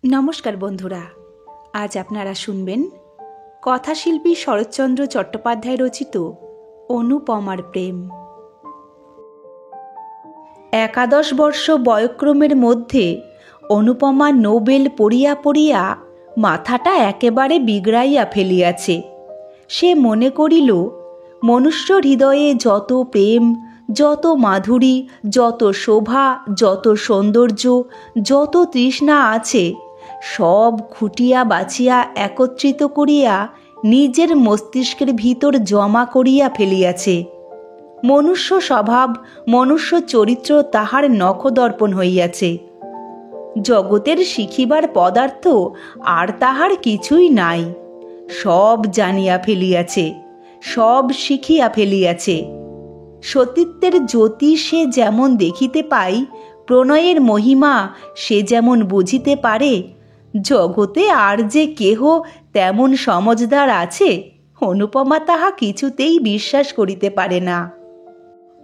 নমস্কার বন্ধুরা, আজ আপনারা শুনবেন কথাশিল্পী শরৎচন্দ্র চট্টোপাধ্যায় রচিত অনুপমার প্রেম। 11 বর্ষ বয়ক্রমের মধ্যে অনুপমা নোবেল পড়িয়া পড়িয়া মাথাটা একেবারে বিগড়াইয়া ফেলিয়াছে। সে মনে করিল, মনুষ্য হৃদয়ে যত প্রেম, যত মাধুরী, যত শোভা, যত সৌন্দর্য, যত তৃষ্ণা আছে, সব খুঁটিয়া বাছিয়া একত্রিত করিয়া নিজের মস্তিষ্কের ভিতর জমা করিয়া ফেলিয়াছে। মনুষ্য স্বভাব, মনুষ্য চরিত্র তাহার নখদর্পণ হইয়াছে। জগতের শিখিবার পদার্থ আর তাহার কিছুই নাই। সব জানিয়া ফেলিয়াছে, সব শিখিয়া ফেলিয়াছে। সতীত্বের জ্যোতি সে যেমন দেখিতে পাই, প্রণয়ের মহিমা সে যেমন বুঝিতে পারে, জগতে আর যে কেহ তেমন সমজদার আছে, অনুপমা তাহা কিছুতেই বিশ্বাস করিতে পারে না।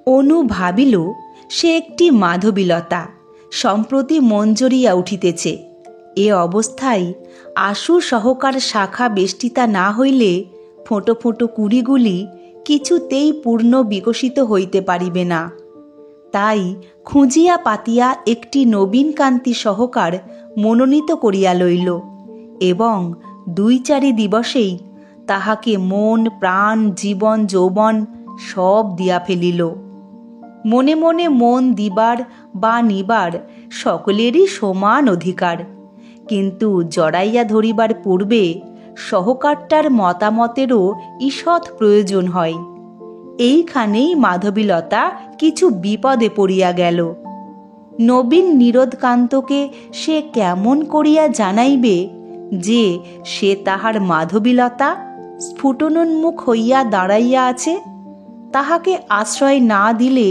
অনু ভাবিল সে একটি মাধবীলতা, সম্প্রতি মঞ্জরিয়া উঠিতেছে। এ অবস্থায় আশু সহকার শাখা বেষ্টিতা না হইলে ফোঁটো ফোঁটো কুড়িগুলি কিছুতেই পূর্ণ বিকশিত হইতে পারিবে না। তাই খুঁজিয়া পাতিয়া একটি নবীন কান্তি সহকার মনোনীত করিয়া লইল এবং 2-4 দিবসেই তাহাকে মন, প্রাণ, জীবন, যৌবন সব দিয়া ফেলিল। মনে মনে মন দিবার বা নিবার সকলেরই সমান অধিকার, কিন্তু জড়াইয়া ধরিবার পূর্বে সহকারটার মতামতেরও ঈষৎ প্রয়োজন হয়। এইখানেই মাধবীলতা কিছু বিপদে পড়িয়া গেল। নবীন নীরদকান্তকে সে কেমন করিয়া জানাইবে যে সে তাহার মাধবীলতা? স্ফুটনোন্মুখ হইয়া দাঁড়াইয়া আছে। তাহাকে আশ্রয় না দিলে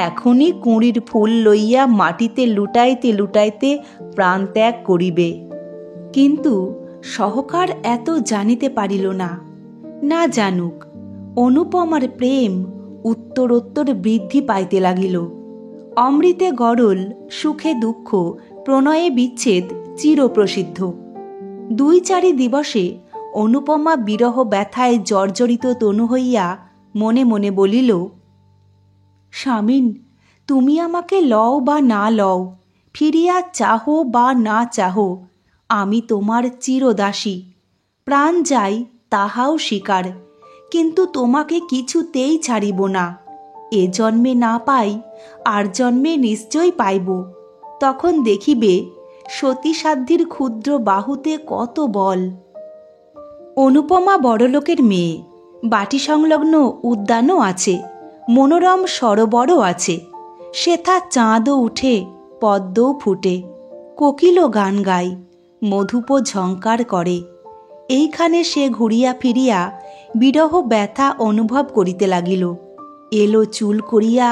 এখনই কুঁড়ির ফুল লইয়া মাটিতে লুটাইতে লুটাইতে প্রাণত্যাগ করিবে। কিন্তু সহকার এত জানিতে পারিল না। না জানুক, অনুপমার প্রেম উত্তরোত্তর বৃদ্ধি পাইতে লাগিল। অমৃতে গরল, সুখে দুঃখ, প্রণয়ে বিচ্ছেদ চিরপ্রসিদ্ধ। 2-4 দিবসে অনুপমা বিরহ ব্যথায় জর্জরিত তনু হইয়া মনে মনে বলিল, স্বামীন, তুমি আমাকে লও বা না লও, ফিরিয়া চাহো বা না চাহো, আমি তোমার চিরদাসী। প্রাণ যাই তাহাও স্বীকার, কিন্তু তোমাকে কিছুতেই ছাড়িব না। এ জন্মে না পাই, আর জন্মে নিশ্চয় পাইব। তখন দেখিবে সতীসাধ্যির ক্ষুদ্র বাহুতে কত বল। অনুপমা বড়লোকের মেয়ে, বাটি সংলগ্ন উদ্যানও আছে, মনোরম সরোবরও আছে। সেথা চাঁদও উঠে, পদ্মও ফুটে, কোকিলও গান গায়, মধুপ ঝঙ্কার করে। এইখানে সে ঘুরিয়া ফিরিয়া বিরহ ব্যথা অনুভব করিতে লাগিল। এলো চুল করিয়া,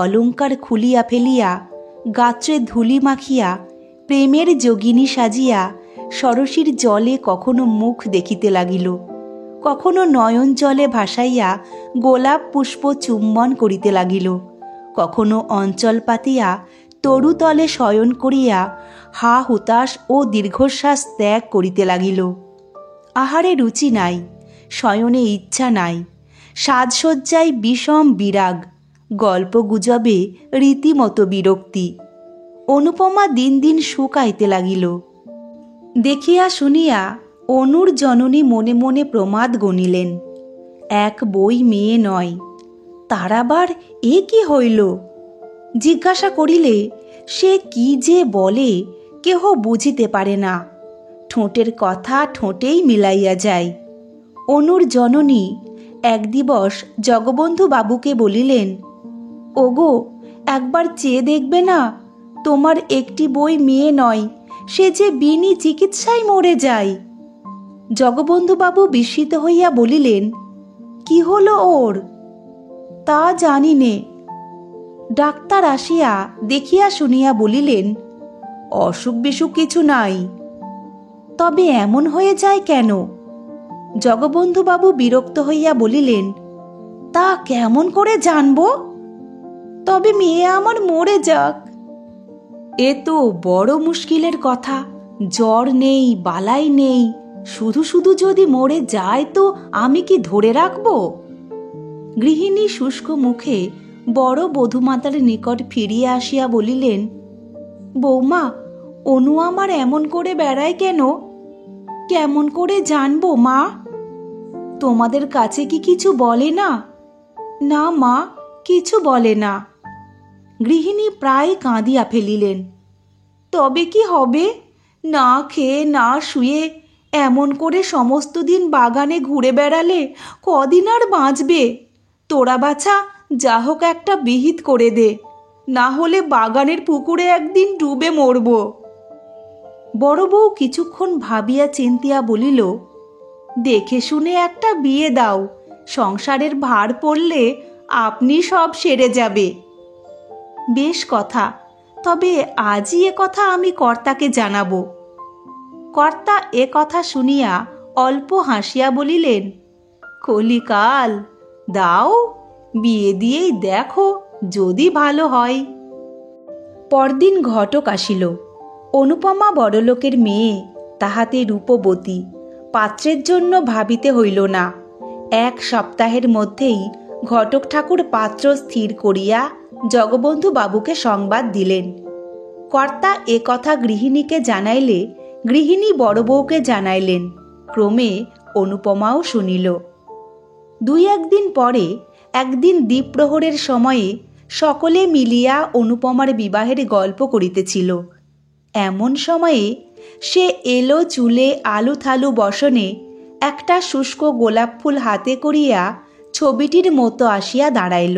অলঙ্কার খুলিয়া ফেলিয়া, গাত্রে ধুলি মাখিয়া, প্রেমের যোগিনী সাজিয়া সরসীর জলে কখনো মুখ দেখিতে লাগিল, কখনো নয়ন জলে ভাসাইয়া গোলাপ পুষ্প চুম্বন করিতে লাগিল, কখনো অঞ্চল পাতিয়া তরুতলে শয়ন করিয়া হা হুতাশ ও দীর্ঘশ্বাস ত্যাগ করিতে লাগিল। আহারে রুচি নাই, শয়নে ইচ্ছা নাই, সাজসজ্জায় বিষম বিরাগ, গল্প গুজবে রীতিমতো বিরক্তি। অনুপমা দিন দিন শুকাইতে লাগিল। দেখিয়া শুনিয়া অনুর জননী মনে মনে প্রমাদ গণিলেন। 1 বই মেয়ে নয়, তার আবার এ কি হইল? জিজ্ঞাসা করিলে সে কি যে বলে কেহ বুঝিতে পারে না। ঠোঁটের কথা ঠোঁটেই মিলাইয়া যায়। অনুর জননী এক দিবস জগবন্ধু বাবুকে বলিলেন, ওগো, একবার চেয়ে দেখবে না, তোমার একটি বই মেয়ে নয়, সে যে বিনি চিকিৎসায় মরে যায়। জগবন্ধুবাবু বিস্মিত হইয়া বলিলেন, কি হলো ওর? তা জানি নে। ডাক্তার আসিয়া দেখিয়া শুনিয়া বলিলেন, অসুখ বিসুখ কিছু নাই। তবে এমন হয়ে যায় কেন? জগবন্ধুবাবু বিরক্ত হইয়া বলিলেন, তা কেমন করে জানব? তবে মেয়ে আমার মরে যাক। এ তো বড় মুশকিলের কথা। জ্বর নেই, বালাই নেই, শুধু শুধু যদি মরে যায় তো আমি কি ধরে রাখব? গৃহিণী শুষ্ক মুখে বড় বধূমাতার নিকট ফিরিয়া আসিয়া বলিলেন, বৌমা, অনু আমার এমন করে বেড়ায় কেন? কেমন করে জানবো মা? তোমাদের কাছে কি কিছু বলে না? না মা, কিছু বলে না। গৃহিণী প্রায় কাঁদিয়া ফেলিলেন। তবে কি হবে? না খেয়ে না শুয়ে এমন করে সমস্ত দিন বাগানে ঘুরে বেড়ালে কদিন আর বাঁচবে? তোরা বাছা যা হোক একটা বিহিত করে দে, না হলে বাগানের পুকুরে একদিন ডুবে মরব। বড় বউ কিছুক্ষণ ভাবিয়া চিন্তিয়া বলিল, দেখে শুনে একটা বিয়ে দাও, সংসারের ভার পড়লে আপনি সব সেরে যাবে। বেশ কথা, তবে আজই এ কথা আমি কর্তাকে জানাব। কর্তা এ কথা শুনিয়া অল্প হাসিয়া বলিলেন, কলিকাল, দাও, বিয়ে দিয়েই দেখো যদি ভালো হয়। পরদিন ঘটক আসিল। অনুপমা বড়লোকের মেয়ে, তাহাতে রূপবতী, পাত্রের জন্য ভাবিতে হইল না। 1 সপ্তাহের মধ্যেই ঘটক ঠাকুর পাত্র স্থির করিয়া জগবন্ধু বাবুকে সংবাদ দিলেন। কর্তা এ কথা গৃহিণীকে জানাইলে গৃহিণী বড় বউকে জানাইলেন। ক্রমে অনুপমাও শুনিল। 2-1 দিন পরে একদিন দ্বীপ্রহরের সময়ে সকলে মিলিয়া অনুপমার বিবাহের গল্প করিতেছিল। এমন সময়ে সে এলো চুলে আলু থালু বসনে একটা শুষ্ক গোলাপ ফুল হাতে করিয়া ছবিটির মতো আসিয়া দাঁড়াইল।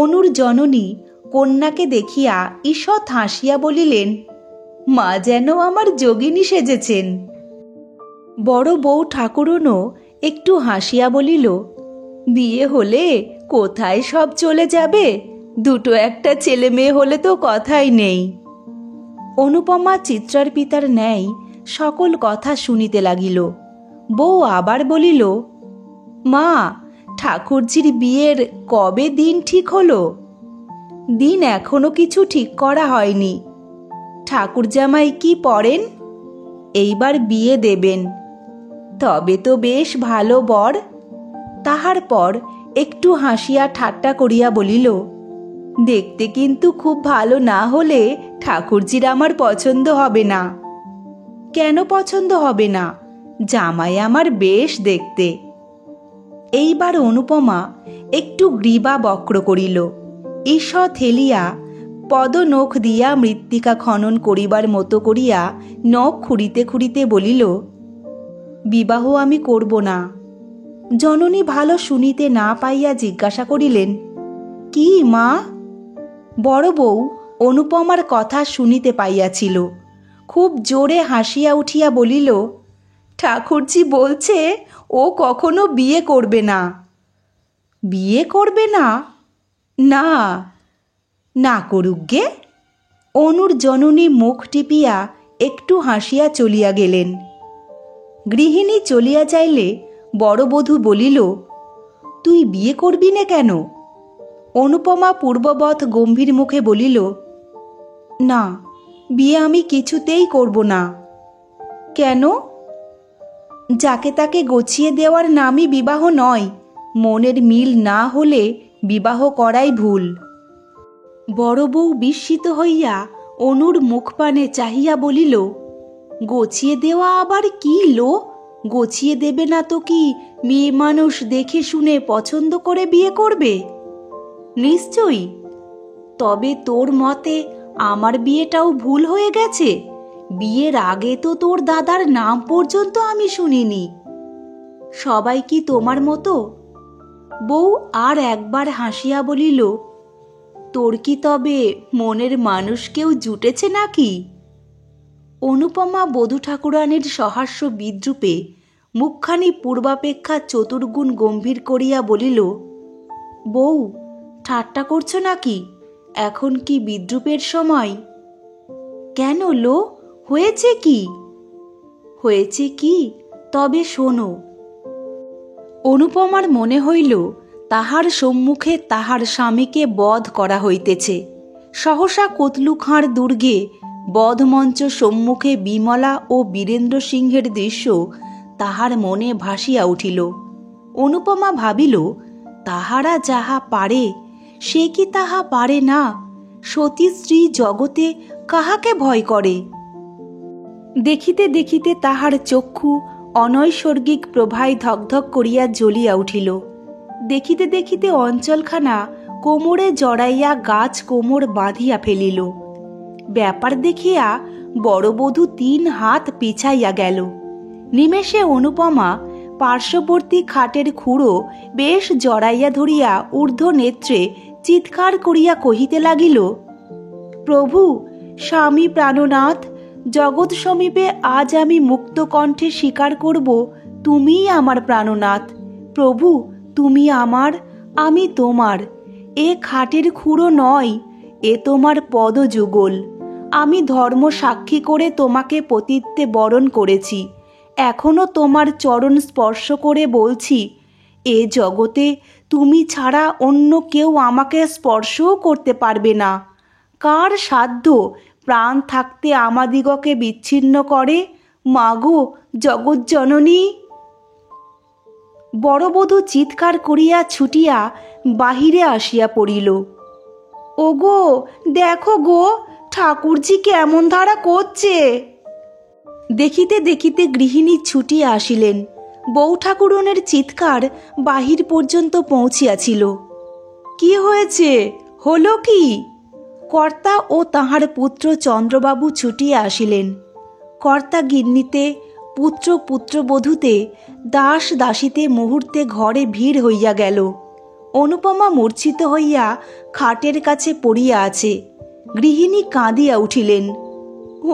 অনুর জননী কন্যাকে দেখিয়া ঈষৎ হাসিয়া বলিলেন, মা যেন আমার যোগিনী সেজেছেন। বড় বউ ঠাকুরনও একটু হাসিয়া বলিল, বিয়ে হলে কোথায় সব চলে যাবে, 2-1 ছেলে মেয়ে হলে তো কথাই নেই। অনুপমা চিত্রার পিতার ন্যায় সকল কথা শুনিতে লাগিল। বউ আবার বলিল, মা, ঠাকুরজির বিয়ের কবে দিন ঠিক হলো? দিন এখনো কিছু ঠিক করা হয়নি। ঠাকুর জামাই কি পড়েন? এইবার বিয়ে দেবেন। তবে তো বেশ ভালো বর। তাহার পর একটু হাসিয়া ঠাট্টা করিয়া বলিল, দেখতে কিন্তু খুব ভালো না হলে ঠাকুরজির আমার পছন্দ হবে না। কেন পছন্দ হবে না? জামাই আমার বেশ দেখতে। এইবার অনুপমা একটু গ্রীবা বক্র করিল। ঈষৎ হেলিয়া পদনখ দিয়া মৃত্তিকা খনন করিবার মতো করিয়া নখ খুঁড়িতে খুঁড়িতে বলিল, বিবাহ আমি করব না। জননী ভালো শুনিতে না পাইয়া জিজ্ঞাসা করিলেন, কি মা? বড় বউ অনুপমার কথা শুনিতে পাইয়াছিল। খুব জোরে হাসিয়া উঠিয়া বলিল, ঠাকুরজি বলছে ও কখনো বিয়ে করবে না। বিয়ে করবে না? না, না করুক গে। অনুর জননী মুখ টিপিয়া একটু হাসিয়া চলিয়া গেলেন। গৃহিণী চলিয়া যাইলে বড় বধূ বলিল, তুই বিয়ে করবি না কেন? অনুপমা পূর্ববৎ গম্ভীর মুখে বলিল, না, বিয়ে আমি কিছুতেই করব না। কেন? যাকে তাকে গছিয়ে দেওয়ার নামই বিবাহ নয়। মনের মিল না হলে বিবাহ করাই ভুল। বড় বউ বিস্মিত হইয়া অনুর মুখপানে চাহিয়া বলিল, গছিয়ে দেওয়া আবার কি লো? গছিয়ে দেবে না তো কি মেয়ে মানুষ দেখে শুনে পছন্দ করে বিয়ে করবে? নিশ্চয়ই। তবে তোর মতে আমার বিয়েটাও ভুল হয়ে গেছে? বিয়ের আগে তো তোর দাদার নাম পর্যন্ত আমি শুনিনি। সবাই কি তোমার মতো? বউ আর একবার হাসিয়া বলিল, তোর কি তবে মনের মানুষ কেউ জুটেছে নাকি? অনুপমা বধূ ঠাকুরানীর সহাস্য বিদ্রূপে মুখখানি পূর্বাপেক্ষা চতুর্গুণ গম্ভীর করিয়া বলিল, বউ, ঠাট্টা করছো নাকি? এখন কি বিদ্রূপের সময়? কেন লো, হয়েছে কি? হয়েছে কি? তবে শোনো। অনুপমার মনে হইল তাহার সম্মুখে তাহার স্বামীকে বধ করা হইতেছে। সহসা কতলুখাঁর দুর্গে বধমঞ্চ সম্মুখে বিমলা ও বীরেন্দ্র সিংহের দৃশ্য তাহার মনে ভাসিয়া উঠিল। অনুপমা ভাবিল, তাহারা যাহা পারে সে কি তাহা পারে না? সতী স্ত্রী জগতে কাহাকে ভয় করে? দেখিতে দেখিতে তাহার চক্ষু অনৈসর্গিক প্রভায় ধকধক করিয়া জ্বলিয়া উঠিল। দেখিতে দেখিতে অঞ্চলখানা কোমরে জড়াইয়া গাছ কোমর বাঁধিয়া ফেলিল। ব্যাপার দেখিয়া বড়বধূ 3 হাত পিছাইয়া গেল। নিমেষে অনুপমা পার্শ্ববর্তী খাটের খুঁড়ো বেশ জড়াইয়া ধরিয়া ঊর্ধ্ব নেত্রে চিৎকার করিয়া কহিতে লাগিল, প্রভু, স্বামী প্রাণনাথ, জগৎ সমীপে আজ আমি মুক্ত কণ্ঠে স্বীকার করব, তুমিই আমার প্রাণনাথ। প্রভু, তুমি আমার, আমি তোমার। এ খাটের খুঁড়ো নয়, এ তোমার পদযুগল। আমি ধর্ম সাক্ষী করে তোমাকে পতিত্বে বরণ করেছি। এখনো তোমার চরণ স্পর্শ করে বলছি, এ জগতে তুমি ছাড়া অন্য কেউ আমাকে স্পর্শও করতে পারবে না। কার সাধ্য প্রাণ থাকতে আমাদিগকে বিচ্ছিন্ন করে? মাগো জগজ্জননী! বড়বধূ চিৎকার করিয়া ছুটিয়া বাহিরে আসিয়া পড়িল। ওগো, দেখো গো, ঠাকুরজি কেমন ধারা করছে। দেখিতে দেখিতে গৃহিণী ছুটিয়া আসিলেন। বউ ঠাকুরনের চিৎকার বাহির পর্যন্ত পৌঁছিয়াছিল। কি হয়েছে? হলো কি? কর্তা ও তাহার পুত্র চন্দ্রবাবু ছুটিয়া আসিলেন। কর্তা গিন্নিতে, পুত্র পুত্রবধূতে, দাস দাসীতে মুহূর্তে ঘরে ভিড় হইয়া গেল। অনুপমা মূর্ছিত হইয়া খাটের কাছে পড়িয়া আছে। গৃহিণী কাঁদিয়া উঠিলেন।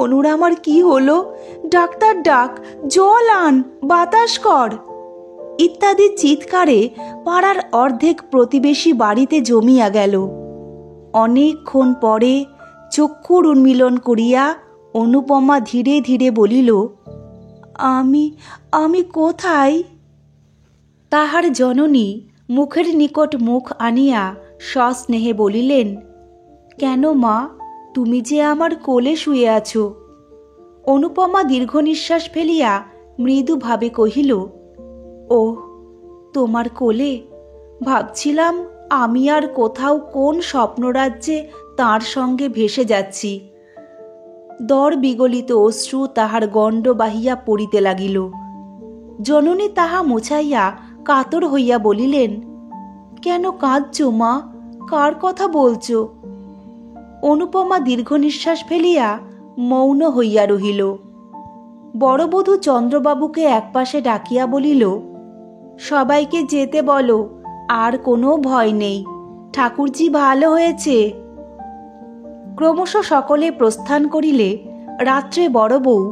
অনুর আমার কি হলো? ডাক্তার ডাক, জল আন, বাতাস কর ইত্যাদি চিৎকারে পাড়ার অর্ধেক প্রতিবেশী বাড়িতে জমিয়া গেল। অনেকক্ষণ পরে চক্ষুর উন্মিলন করিয়া অনুপমা ধীরে ধীরে বলিল, আমি কোথায়? তাহার জননী মুখের নিকট মুখ আনিয়া সস্নেহে বলিলেন, কেন মা, তুমি যে আমার কোলে শুয়ে আছো। অনুপমা দীর্ঘ নিঃশ্বাস ফেলিয়া মৃদুভাবে কহিল, ও তোমার কোলে? ভাবছিলাম আমি আর কোথাও কোন স্বপ্নরাজ্যে তাঁর সঙ্গে ভেসে যাচ্ছি। দর বিগলিত অশ্রু তাহার গণ্ড বাহিয়া পড়িতে লাগিল। জননী তাহা মুছাইয়া কাতর হইয়া বলিলেন, কেন কাঁদছ মা? কার কথা বলছ? অনুপমা দীর্ঘ নিঃশ্বাস ফেলিয়া মৌন হইয়া রহিল। বড়বধূ চন্দ্রবাবুকে একপাশে ডাকিয়া বলিল, সবাইকে যেতে বলো, আর কোনো ভয় নেই, ঠাকুরজি ভালো হয়েছে। ক্রমশ সকলে প্রস্থান করিলে রাত্রে বড় বউ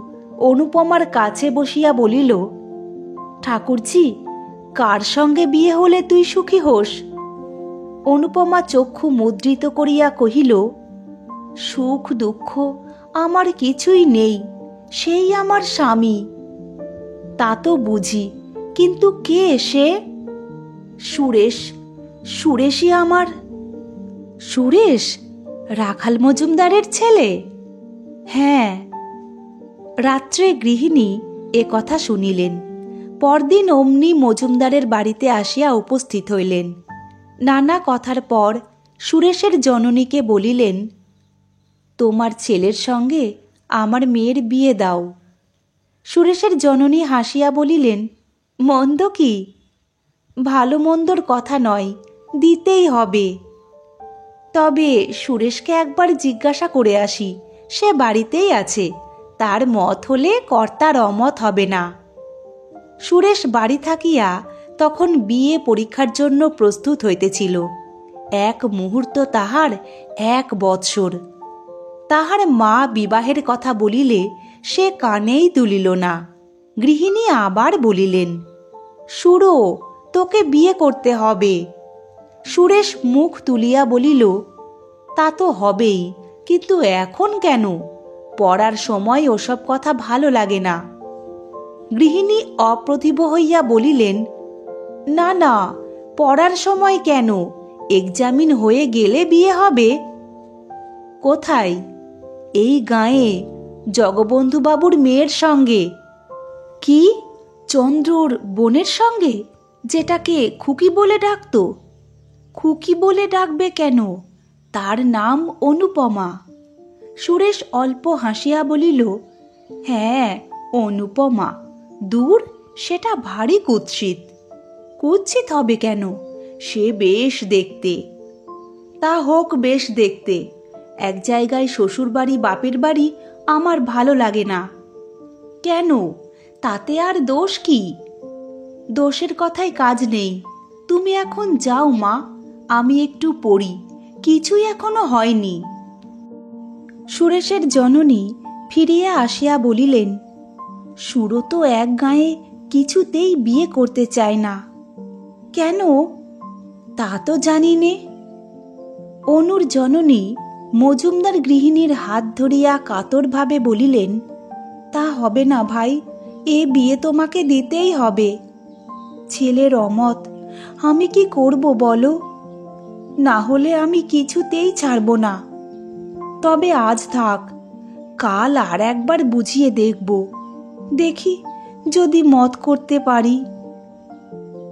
অনুপমার কাছে বসিয়া বলিল, ঠাকুরজি, কার সঙ্গে বিয়ে হলে তুই সুখী হোস? অনুপমা চক্ষু মুদ্রিত করিয়া কহিল, সুখ দুঃখ আমার কিছুই নেই, সেই আমার স্বামী। তা তো বুঝি, কিন্তু কে সে? সুরেশ। সুরেশই আমার। সুরেশ রাখাল মজুমদারের ছেলে? হ্যাঁ। রাত্রে গৃহিণী এ কথা শুনিলেন। পরদিন অমনি মজুমদারের বাড়িতে আসিয়া উপস্থিত হইলেন। নানা কথার পর সুরেশের জননীকে বলিলেন, তোমার ছেলের সঙ্গে আমার মেয়ের বিয়ে দাও। সুরেশের জননী হাসিয়া বলিলেন, মন্দ কি? ভালো মন্দর কথা নয়, দিতেই হবে। তবে সুরেশকে একবার জিজ্ঞাসা করে আসি, সে বাড়িতেই আছে, তার মত হলে কর্তার অমত হবে না। সুরেশ বাড়ি থাকিয়া তখন বিয়ে পরীক্ষার জন্য প্রস্তুত হইতেছিল। এক মুহূর্ত তাহার 1 বৎসর। তাহার মা বিবাহের কথা বলিলে সে কানেই তুলিল না। গৃহিণী আবার বলিলেন, সুরো, তোকে বিয়ে করতে হবে। সুরেশ মুখ তুলিয়া বলিল, তা তো হবেই, কিন্তু এখন কেন? পড়ার সময় ওসব কথা ভালো লাগে না। গৃহিণী অপ্রতিভ হইয়া বলিলেন, না না, পড়ার সময় কেন? এক্সামিন হয়ে গেলে বিয়ে হবে। কোথায়? এই গাঁয়ে জগবন্ধুবাবুর মেয়ের সঙ্গে। কি? চন্দ্রর বোনের সঙ্গে, যেটাকে খুকি বলে ডাকতো? খুকি বলে ডাকবে কেন? তার নাম অনুপমা। সুরেশ অল্প হাসিয়া বলিল, হ্যাঁ, অনুপমা। দূর, সেটা ভারী কুৎসিত। কুৎসিত হবে কেন? সে বেশ দেখতে। তা হোক বেশ দেখতে। এক জায়গায় শ্বশুর বাড়ি বাপের বাড়ি আমার ভালো লাগে না। কেন? তাতে আর দোষ কি? দোষের কথায় কাজ নেই। তুমি এখন যাও মা, আমি একটু পড়ি, কিছুই এখনো হয়নি। সুরেশের জননী ফিরিয়া আসিয়া বলিলেন, সুরো তো এক গাঁয়ে কিছুতেই বিয়ে করতে চায় না। কেন? তা তো জানি নে। অনুর জননী মজুমদার গৃহিণীর হাত ধরিয়া কাতরভাবে বলিলেন, তা হবে না ভাই, এ বিয়ে তোমাকে দিতেই হবে। ছেলের অমত, আমি কি করব বলো? না হলে আমি কিছুতেই ছাড়ব না। তবে আজ থাক, কাল আর একবার বুঝিয়ে দেখব, দেখি যদি মত করতে পারি।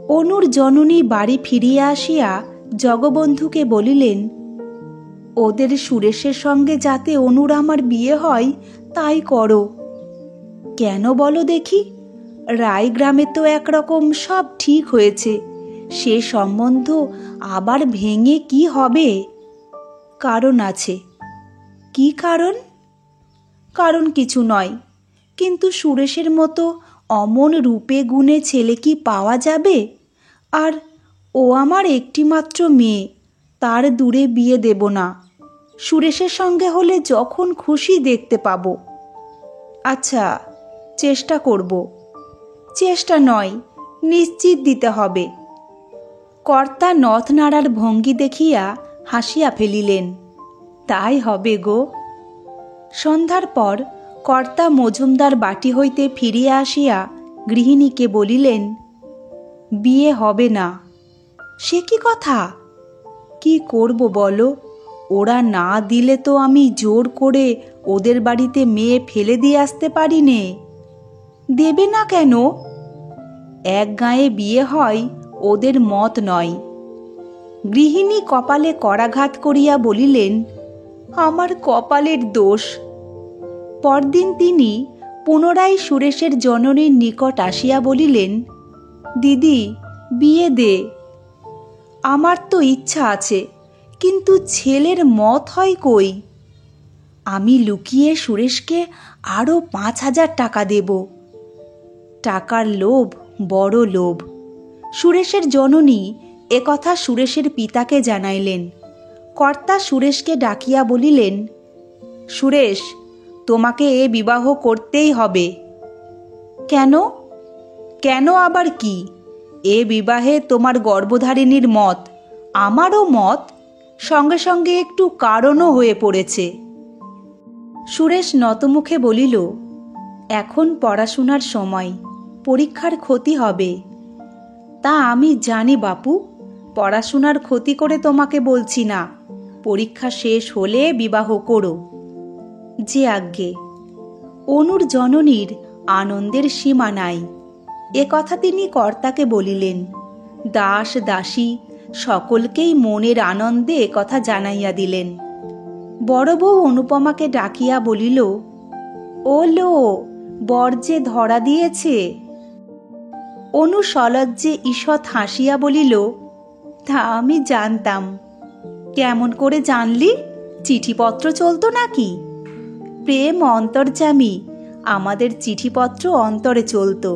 অনুর জননী বাড়ি ফিরিয়া আসিয়া জগবন্ধুকে বলিলেন, ওদের সুরেশের সঙ্গে যাতে অনুর আমার বিয়ে হয় তাই করো। কেন বলো দেখি? রায়গ্রামে তো একরকম সব ঠিক হয়েছে, সে সম্বন্ধ আবার ভেঙে কি হবে? কারণ আছে। কি কারণ? কারণ কিছু নয়, কিন্তু সুরেশের মতো অমন রূপে গুণে ছেলে কি পাওয়া যাবে? আর ও আমার একটিমাত্র মেয়ে, তার দূরে বিয়ে দেব না। সুরেশের সঙ্গে হলে যখন খুশি দেখতে পাবো। আচ্ছা, চেষ্টা করব। চেষ্টা নয়, নিশ্চিত দিতে হবে। কর্তা নথ নাড়ার ভঙ্গি দেখিয়া হাসিয়া ফেলিলেন, তাই হবে গো। সন্ধ্যার পর কর্তা মজুমদার বাটি হইতে ফিরিয়া আসিয়া গৃহিণীকে বলিলেন, বিয়ে হবে না। সে কি কথা? কি করব বলো? ওরা না দিলে তো আমি জোর করে ওদের বাড়িতে মেয়ে ফেলে দিয়ে আসতে পারি নে। দেবে না কেন? এক গাঁয়ে বিয়ে হয়, ওদের মত নয়। গৃহিণী কপালে করাঘাত করিয়া বলিলেন, আমার কপালের দোষ। পরদিন তিনি পুনরায় সুরেশের জননীর নিকট আসিয়া বলিলেন, দিদি, বিয়ে দে। আমার তো ইচ্ছা আছে, কিন্তু ছেলের মত হয় কই? আমি লুকিয়ে সুরেশকে আরও 5,000 টাকা দেব। টাকার লোভ বড় লোভ। সুরেশের জননী একথা সুরেশের পিতাকে জানাইলেন। কর্তা সুরেশকে ডাকিয়া বলিলেন, সুরেশ, তোমাকে এ বিবাহ করতেই হবে। কেন? কেন আবার কি? এ বিবাহে তোমার গর্ভধারিণীর মত, আমারও মত, সঙ্গে সঙ্গে একটু কারণও হয়ে পড়েছে। সুরেশ নতমুখে বলিল, এখন পড়াশোনার সময়, পরীক্ষার ক্ষতি হবে। তা আমি জানি বাপু, পড়াশোনার ক্ষতি করে তোমাকে বলছি না, পরীক্ষা শেষ হলে বিবাহ করো। যে আজ্ঞে। অনুর জননীর আনন্দের সীমা নাই। এ কথা তিনি কর্তাকে বলিলেন। দাস দাসী সকলকেই মনের আনন্দে একথা জানাইয়া দিলেন। বড় বউ অনুপমাকে ডাকিয়া বলিল, ওলো, বর যে ধরা দিয়েছে। অনু সলজ্জে ঈষৎ হাসিয়া বলিল, তা আমি জানতাম। কেমন করে জানলি? চিঠিপত্র চলতো নাকি? প্রেম অন্তর্যামী, আমাদের চিঠিপত্র অন্তরে চলতো।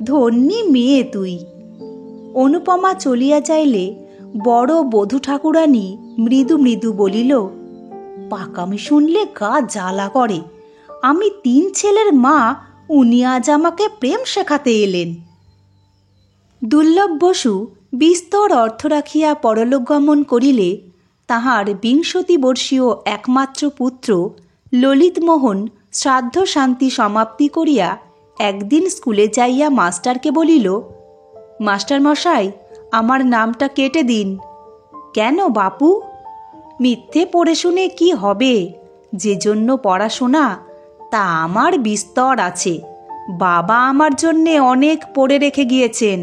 ধন্যী মেয়ে তুই। অনুপমা চলিয়া যাইলে বড় বধূ ঠাকুরানী মৃদু মৃদু বলিল, পাকামি শুনলে গা জ্বালা করে। আমি 3 ছেলের মা, উনি আজ আমাকে প্রেম শেখাতে এলেন। দুর্লভ বসু বিস্তর অর্থ রাখিয়া পরলোক গমন করিলে তাহার 20 বর্ষীয় একমাত্র পুত্র ললিতমোহন শ্রাদ্ধ শান্তি সমাপ্তি করিয়া একদিন স্কুলে যাইয়া মাস্টারকে বলিল, মাস্টার মশাই, আমার নামটা কেটে দিন। কেন বাপু? মিথ্যে পড়ে শুনে কি হবে? যে জন্য পড়াশোনা তা আমার বিস্তর আছে। বাবা আমার জন্যে অনেক পড়ে রেখে গিয়েছেন।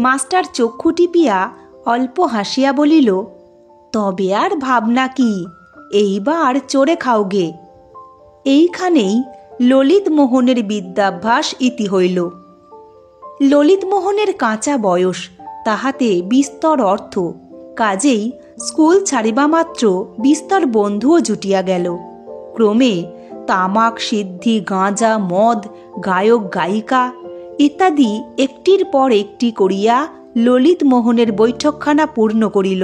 মাস্টার চক্ষু টিপিয়া অল্প হাসিয়া বলিল, তবে আর ভাবনা কি, এইবার চড়ে খাওগে। এইখানেই ললিতমোহনের বিদ্যাভ্যাস ইতি হইল। ললিতমোহনের কাঁচা বয়স, তাহাতে বিস্তর অর্থ, কাজেই স্কুল ছাড়িবা মাত্র বিস্তর বন্ধুও জুটিয়া গেল। ক্রমে তামাক, সিদ্ধি, গাঁজা, মদ, গায়ক গায়িকা ইত্যাদি একটির পর একটি করিয়া ললিতমোহনের বৈঠকখানা পূর্ণ করিল।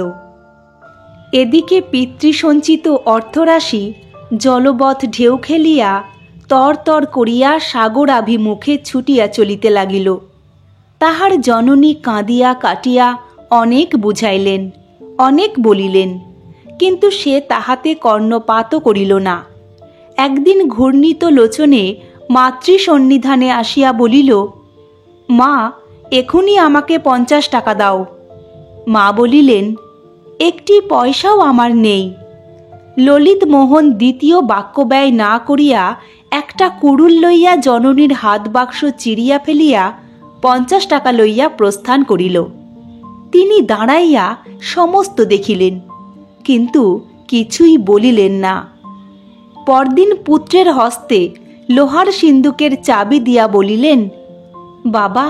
এদিকে পিতৃসঞ্চিত অর্থরাশি জলবৎ ঢেউ খেলিয়া তরতর করিয়া সাগরাভিমুখে ছুটিয়া চলিতে লাগিল। তাহার জননী কাঁদিয়া কাটিয়া অনেক বুঝাইলেন, অনেক বলিলেন, কিন্তু সে তাহাতে কর্ণপাতও করিল না। একদিন ঘূর্ণিত লোচনে মাতৃসন্নিধানে আসিয়া বলিল, মা, এখনই আমাকে 50 টাকা দাও। মা বলিলেন, একটি পয়সাও আমার নেই। ললিতমোহন দ্বিতীয় বাক্য ব্যয় না করিয়া একটা কুড়ুল লইয়া জননীর হাত বাক্স চিরিয়া ফেলিয়া 50 টাকা লইয়া প্রস্থান করিল। তিনি দাঁড়াইয়া সমস্ত দেখিলেন, কিন্তু কিছুই বলিলেন না। পরদিন পুত্রের হস্তে লোহার সিন্দুকের চাবি দিয়া বলিলেন, বাবা,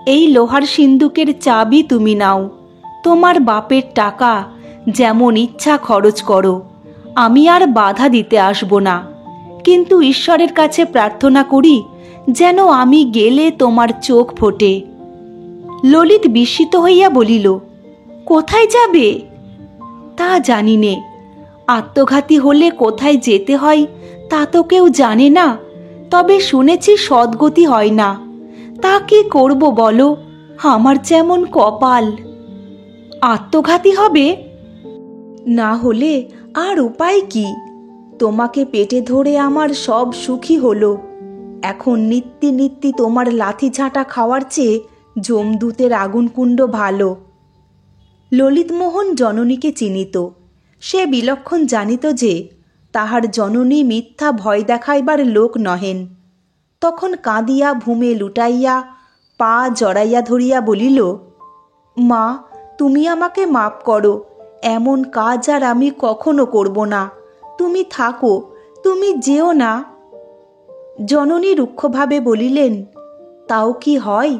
এই লোহার সিন্দুকের চাবি তুমি নাও। তোমার বাপের টাকা যেমন ইচ্ছা খরচ করো, আমি আর বাধা দিতে আসব না, কিন্তু ঈশ্বরের কাছে প্রার্থনা করি যেন আমি গেলে তোমার চোখ ফোটে। ললিত বিস্মিত হইয়া বলিল, কোথায় যাবে? তা জানি নে। আত্মঘাতী হলে কোথায় যেতে হয় তা তো কেউ জানে না, তবে শুনেছি সদ্গতি হয় না। তা কি করব বলো, আমার যেমন কপাল। আত্মঘাতী হবে? না হলে আর উপায় কি? তোমাকে পেটে ধরে আমার সব সুখী হলো। এখন নিত্যি নিত্যি তোমার লাথি ঝাঁটা খাওয়ার চেয়ে যমদূতের আগুন কুণ্ড ভালো। ললিতমোহন জননীকে চিনিত। সে বিলক্ষণ জানিত যে তাহার জননী মিথ্যা ভয় দেখাইবার লোক নহেন। তখন কাঁদিয়া ভূমে লুটাইয়া পা জড়াইয়া ধরিয়া বলিল, মা, তুমি আমাকে মাপ করো। এমন কাজ আর আমি কখনো করব না। তুমি থাকো, তুমি যেও না। জননী রুক্ষভাবে বলিলেন, তাও কি হয়?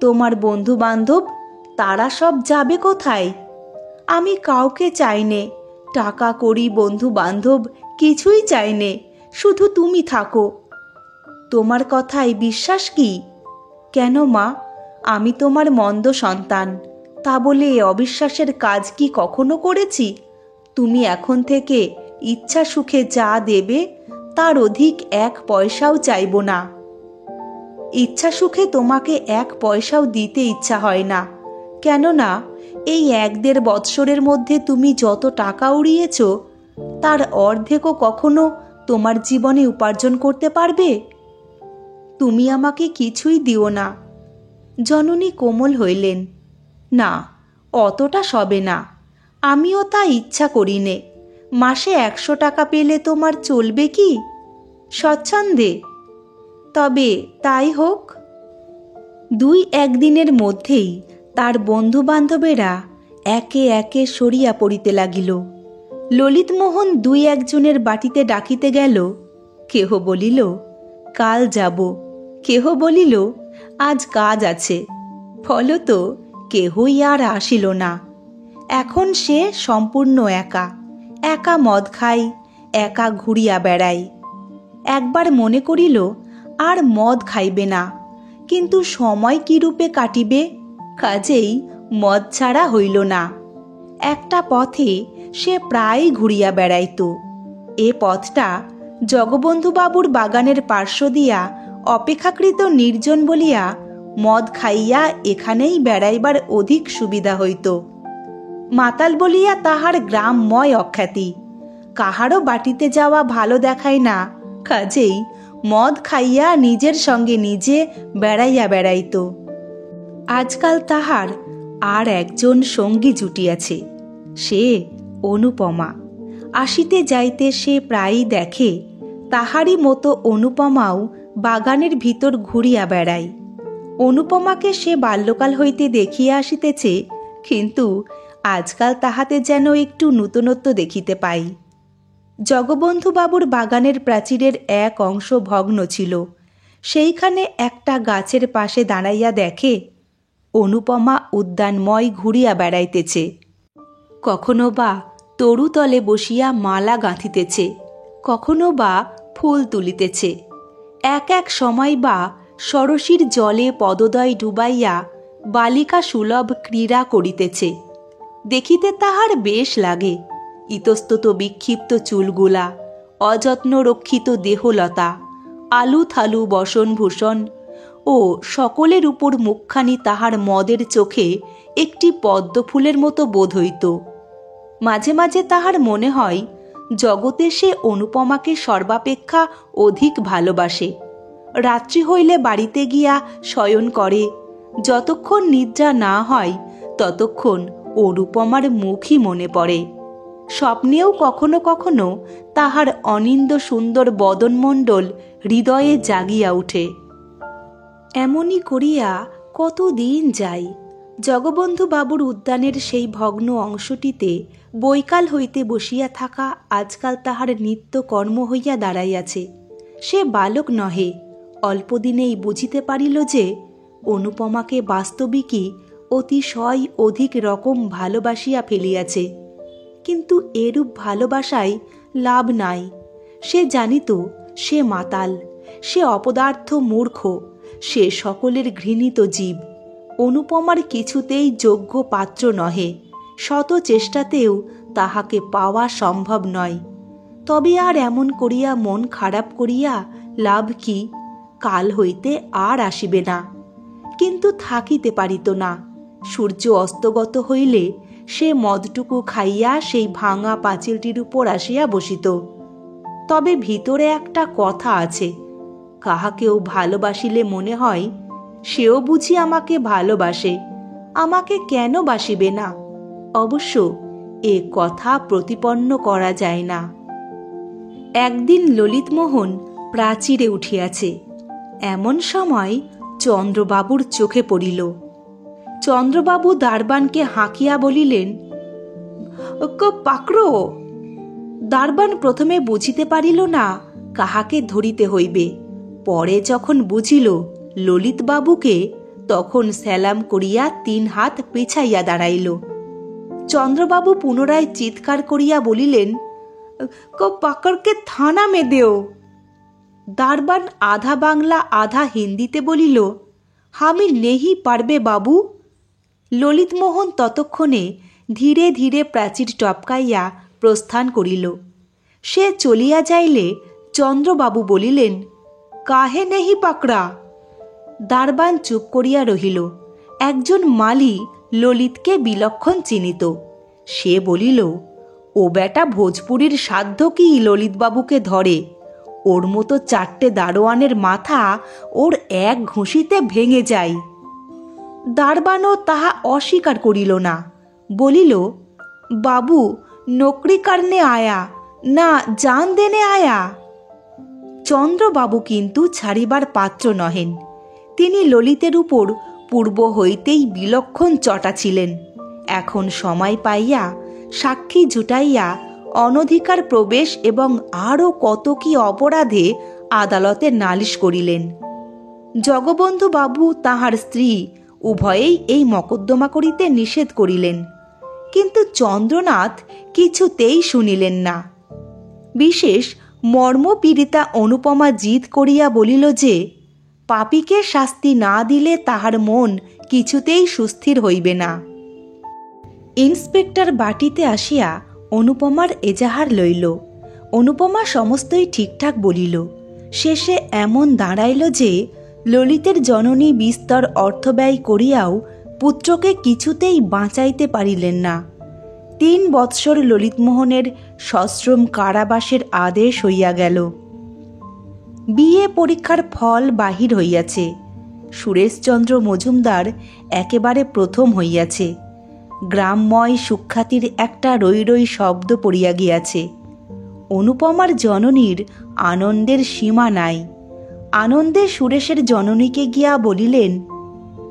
তোমার বন্ধু বান্ধব তারা সব যাবে কোথায়? আমি কাউকে চাইনে, টাকা কড়ি, বন্ধু বান্ধব কিছুই চাইনে, শুধু তুমি থাকো। তোমার কথায় বিশ্বাস কি? কেন মা, আমি তোমার মন্দ সন্তান, তা বলে অবিশ্বাসের কাজ কি কখনো করেছি? তুমি এখন থেকে ইচ্ছা সুখে যা দেবে তার অধিক 1 পয়সাও চাইব না। ইচ্ছা সুখে তোমাকে 1 পয়সাও দিতে ইচ্ছা হয় না, কেননা এই 1-1.5 বৎসরের মধ্যে তুমি যত টাকা উড়িয়েছ তার অর্ধেকও কখনো তোমার জীবনে উপার্জন করতে পারবে? তুমি আমাকে কিছুই দিও না। জননী কোমল হইলেন, না, অতটা সবে না। আমিও তা ইচ্ছা করি নে। মাসে 100 টাকা পেলে তোমার চলবে কি? স্বচ্ছন্দে? তবে তাই হোক। 2-1 দিনের মধ্যেই তার বন্ধু বান্ধবেরা একে একে সরিয়া পড়িতে লাগিল। ললিতমোহন 2-1 জনের বাটিতে ডাকিতে গেল। কেহ বলিল, কাল যাব। কেহ বলিল, আজ কাজ আছে। ফলত কেহই আর আসিল না। এখন সে সম্পূর্ণ একা। একা মদ খাই, একা ঘুরিয়া বেড়াই। একবার মনে করিল আর মদ খাইবে না, কিন্তু সময় কিরূপে কাটিবে? কাজেই মদ ছাড়া হইল না। একটা পথে সে প্রায় ঘুরিয়া বেড়াইত। এ পথটা জগবন্ধুবাবুর বাগানের পার্শ্ব দিয়া অপেক্ষাকৃত নির্জন বলিয়া মদ খাইয়া এখানেই বেড়াইবার অধিক সুবিধা হইত। মাতাল বলিয়া তাহার গ্রামময় অখ্যাতি। কাহারও বাটিতে যাওয়া ভালো দেখায় না, কাজেই মদ খাইয়া নিজের সঙ্গে নিজে বেড়াইয়া বেড়াইত। আজকাল তাহার আর একজন সঙ্গী জুটিয়াছে, সে অনুপমা। আসিতে যাইতে সে প্রায়ই দেখে তাহারই মতো অনুপমাও বাগানের ভিতর ঘুরিয়া বেড়ায়। অনুপমাকে সে বাল্যকাল হইতে দেখিয়া আসিতেছে, কিন্তু আজকাল তাহাতে যেন একটু নূতনত্ব দেখিতে পাই। জগবন্ধুবাবুর বাগানের প্রাচীরের এক অংশ ভগ্ন ছিল। সেইখানে একটা গাছের পাশে দাঁড়াইয়া দেখে অনুপমা উদ্যানময় ঘুরিয়া বেড়াইতেছে। কখনো বা তরুতলে বসিয়া মালা গাঁথিতেছে, কখনো বা ফুল তুলিতেছে, এক এক সময় বা সরসীর জলে পদদয় ডুবাইয়া বালিকা সুলভ ক্রীড়া করিতেছে। দেখিতে তাহার বেশ লাগে। ইতস্তত বিক্ষিপ্ত চুলগুলা, অযত্ন রক্ষিত দেহলতা, আলু থালু বসনভূষণ ও সকলের উপর মুখখানি তাহার মদের চোখে একটি পদ্মফুলের মতো বোধ হইত। মাঝে মাঝে তাহার মনে হয় জগতে সে অনুপমাকে সর্বাপেক্ষা অধিক ভালোবাসে। রাত্রি হইলে বাড়িতে গিয়া শয়ন করে। যতক্ষণ নিদ্রা না হয় ততক্ষণ অনুপমার মুখই মনে পড়ে। স্বপ্নেও কখনো কখনো তাহার অনিন্দ সুন্দর বদনমণ্ডল হৃদয়ে জাগিয়া উঠে। এমনই করিয়া কতদিন যায়। জগবন্ধু বাবুর উদ্যানের সেই ভগ্ন অংশটিতে বৈকাল হইতে বসিয়া থাকা আজকাল তাহার নিত্য কর্ম হইয়া দাঁড়াইয়াছে। সে বালক নহে, অল্পদিনেই বুঝিতে পারিল যে অনুপমাকে বাস্তবিকই অতিশয় অধিক রকম ভালোবাসিয়া ফেলিয়াছে। কিন্তু এরূপ ভালোবাসায় লাভ নাই। সে জানিত সে মাতাল, সে অপদার্থ মূর্খ, সে সকলের ঘৃণিত জীব। অনুপমার কিছুতেই যোগ্য পাত্র নহে। শত চেষ্টাতেও তাহাকে পাওয়া সম্ভব নয়। তবে আর এমন করিয়া মন খারাপ করিয়া লাভ কি? কাল হইতে আর আসিবে না। কিন্তু থাকিতে পারিত না। সূর্য অস্তগত হইলে সে মদটুকু খাইয়া সেই ভাঙা পাঁচিলটির উপর আসিয়া বসিত। তবে ভিতরে একটা কথা আছে, কাহাকেও ভালোবাসিলে মনে হয় সেও বুঝি আমাকে ভালোবাসে, আমাকে কেন বাসিবে না? অবশ্য এ কথা প্রতিপন্ন করা যায় না। একদিন ললিতমোহন প্রাচীরে উঠিয়াছে। এমন সময় চন্দ্রবাবুর চোখে পড়িল। চন্দ্রবাবু দারবানকে হাঁকিয়া বলিলেন, পাকড়ো। দারবান প্রথমে বুঝিতে পারিল না কাহাকে ধরিতে হইবে। পরে যখন বুঝিল ললিতবাবুকে, তখন সেলাম করিয়া 3 হাত পিছাইয়া দাঁড়াইল। চন্দ্রবাবু পুনরায় চিৎকার করিয়া বলিলেন, পাকড়কে থানা মে দেও। দারবান আধা বাংলা আধা হিন্দিতে বলিল, আমি নেহি পারবে বাবু। ললিতমোহন ততক্ষণে ধীরে ধীরে প্রাচীর টপকাইয়া প্রস্থান করিল। সে চলিয়া যাইলে চন্দ্রবাবু বলিলেন, কাহে নেহি পাকড়া? দারবান চুপ করিয়া রহিল। একজন মালি ললিতকে বিলক্ষণ চিনিত। সে বলিল, ও বেটা ভোজপুরীর সাধ্য কি ললিতবাবুকে ধরে? ওর মতো 4টে দারোয়ানের মাথা ওর এক ঘুষিতে ভেঙে যায়। দারবানও তাহা অস্বীকার করিল না, বলিল, বাবু নকরি করনে আয়া না জান দেনে আয়া? চন্দ্রবাবু কিন্তু ছাড়িবার পাত্র নহেন। তিনি ললিতের উপর পূর্ব হইতেই বিলক্ষণ চটা ছিলেন। এখন সময় পাইয়া সাক্ষী জুটাইয়া অনধিকার প্রবেশ এবং আরও কত কি অপরাধে আদালতে নালিশ করিলেন। জগবন্ধু বাবু তাহার স্ত্রী উভয়েই এই মকদ্দমা করিতে নিষেধ করিলেন, কিন্তু চন্দ্রনাথ কিছুতেই শুনিলেন না। বিশেষ মর্মপীড়িতা অনুপমা জিদ করিয়া বলিল যে পাপীকে শাস্তি না দিলে তাহার মন কিছুতেই সুস্থির হইবে না। ইন্সপেক্টর বাটিতে আসিয়া অনুপমার এজাহার লইল। অনুপমা সমস্তই ঠিকঠাক বলিল। শেষে এমন দাঁড়াইল যে ললিতের জননী বিস্তর অর্থব্যয় করিয়াও পুত্রকে কিছুতেই বাঁচাইতে পারিলেন না। 3 বৎসর ললিতমোহনের সশ্রম কারাবাসের আদেশ হইয়া গেল। বিএ পরীক্ষার ফল বাহির হইয়াছে। সুরেশচন্দ্র মজুমদার একেবারে প্রথম হইয়াছে। গ্রামময় সুখ্যাতির একটা রৈ রৈ শব্দ পড়িয়া গিয়াছে। অনুপমার জননীর আনন্দের সীমা নাই। আনন্দে সুরেশের জননীকে গিয়া বলিলেন,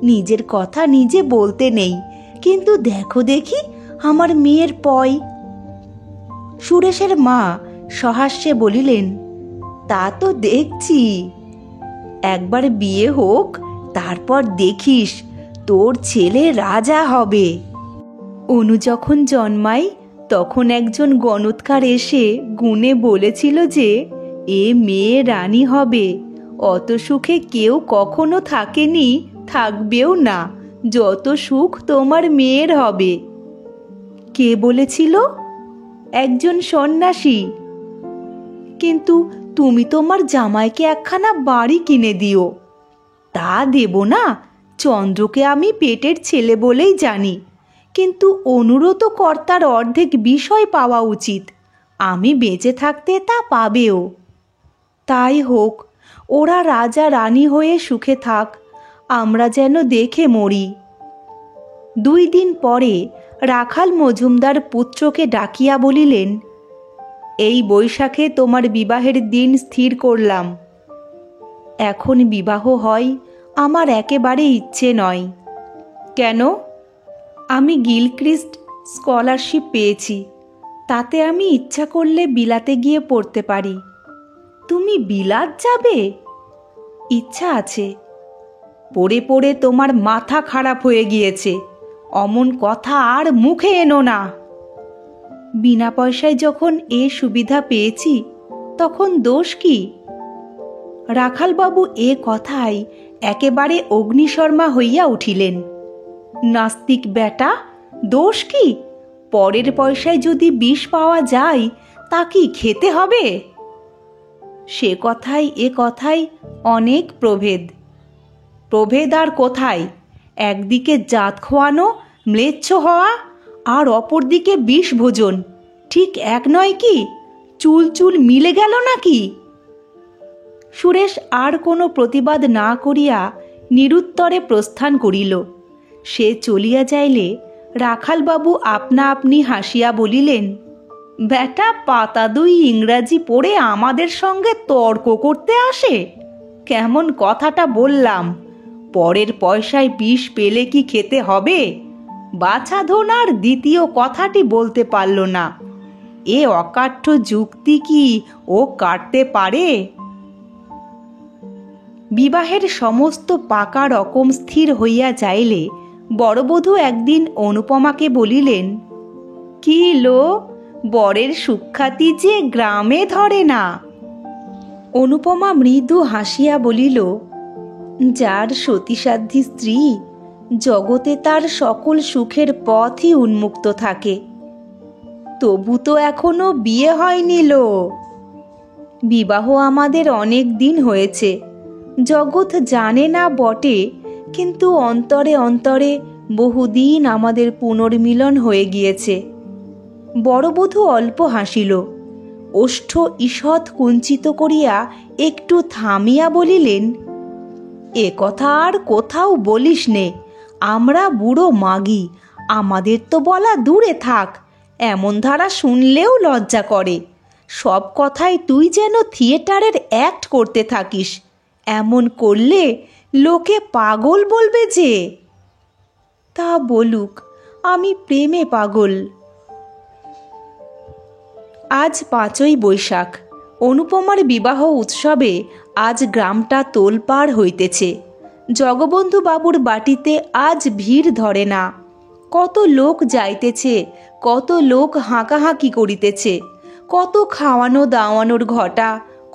নিজের কথা নিজে বলতে নেই, কিন্তু দেখো দেখি আমার মেয়ের পয়। সুরেশের মা সহাস্যে বলিলেন, তা তো দেখছি, একবার বিয়ে হোক, তারপর দেখিস তোর ছেলে রাজা হবে। অনু যখন জন্মায় তখন একজন গণৎকার এসে গুণে বলেছিল যে এ মেয়ে রানী হবে। অত সুখে কেউ কখনো থাকেনি, থাকবেও না, যত সুখ তোমার মেয়ের হবে। কে বলেছিল? একজন সন্ন্যাসী। কিন্তু তুমি তোমার জামাইকে একখানা বাড়ি কিনে দিও। তা দেব না, চন্দ্রকে আমি পেটের ছেলে বলেই জানি, কিন্তু অনুরত কর্তার অর্ধেক বিষয় পাওয়া উচিত, আমি বেঁচে থাকতে তা পাবেও। তাই হোক, ওরা রাজা রানী হয়ে সুখে থাক, আমরা যেন দেখে মরি। 2 দিন পরে রাখাল মজুমদার পুত্রকে ডাকিয়া বলিলেন, এই বৈশাখে তোমার বিবাহের দিন স্থির করলাম। এখন বিবাহ হয় আমার একেবারে ইচ্ছে নয়। কেন? আমি গিলক্রিস্ট স্কলারশিপ পেয়েছি, তাতে আমি ইচ্ছা করলে বিলাতে গিয়ে পড়তে পারি। তুমি বিলাত যাবে? ইচ্ছা আছে। পড়ে পড়ে তোমার মাথা খারাপ হয়ে গিয়েছে, অমন কথা আর মুখে এনো না। বিনা পয়সায় যখন এ সুবিধা পেয়েছি তখন দোষ কি? রাখালবাবু এ কথায় একেবারে অগ্নিশর্মা হইয়া উঠিলেন। নাস্তিক বেটা, দোষ কি? পরের পয়সায় যদি বিষ পাওয়া যায় তা কি খেতে হবে? সে কথায় এ কথায় অনেক প্রভেদ। প্রভেদ আর কোথায়? একদিকে জাত খোয়ানো, ম্লেচ্ছ হওয়া, আর অপরদিকে বিষ ভোজন, ঠিক এক নয় কি? চুল চুল মিলে গেল নাকি? সুরেশ আর কোনো প্রতিবাদ না করিয়া নিরুত্তরে প্রস্থান করিল। সে চলিয়া যাইলে রাখালবাবু আপনা আপনি হাসিয়া বলিলেন, বেটা পাতা 2 ইংরাজি পড়ে আমাদের সঙ্গে তর্ক করতে আসে? কেমন কথাটা বললাম, পরের পয়সায় বিষ পেলে কি খেতে হবে? বাছাধন আর দ্বিতীয় কথাটি বলতে পারল না। এ অকাঠ্য যুক্তি কি ও কাটতে পারে? বিবাহের সমস্ত পাকা রকম স্থির হইয়া যাইলে বড়বধূ একদিন অনুপমাকে বলিলেন, কি লো, বরের সুখ্যাতি যে গ্রামে ধরে না। অনুপমা মৃদু হাসিয়া বলিল, যার সতীসাধ্যী স্ত্রী, জগতে তার সকল সুখের পথই উন্মুক্ত থাকে। তবু তো এখনো বিয়ে হয়নি লো। বিবাহ আমাদের অনেক দিন হয়েছে, জগৎ জানে না বটে, কিন্তু অন্তরে অন্তরে বহুদিন আমাদের পুনর্মিলন হয়ে গিয়েছে। বড়বধূ অল্প হাসিল, ওষ্ঠ ঈষৎ কুঞ্চিত করিয়া একটু থামিয়া বলিলেন, এ কথা আর কোথাও বলিস নে, আমরা বুড়ো মাগি, আমাদের তো বলা দূরে থাক, এমন ধারা শুনলেও লজ্জা করে। সব কথায় তুই যেন থিয়েটারের অ্যাক্ট করতে থাকিস, এমন করলে লোকে পাগল বলবে যে। তা বলুক, আমি প্রেমে পাগল। আজ 5ই বৈশাখ। অনুপমার বিবাহ উৎসবে আজ গ্রামটা তোলপাড় হইতেছে। জগবন্ধু বাবুর বাটিতে আজ ভিড় ধরে না। কত লোক যাইতেছে, কত লোক হাঁকাহাঁকি করিতেছে, কত খাওয়ানো দাওয়ানোর ঘটা,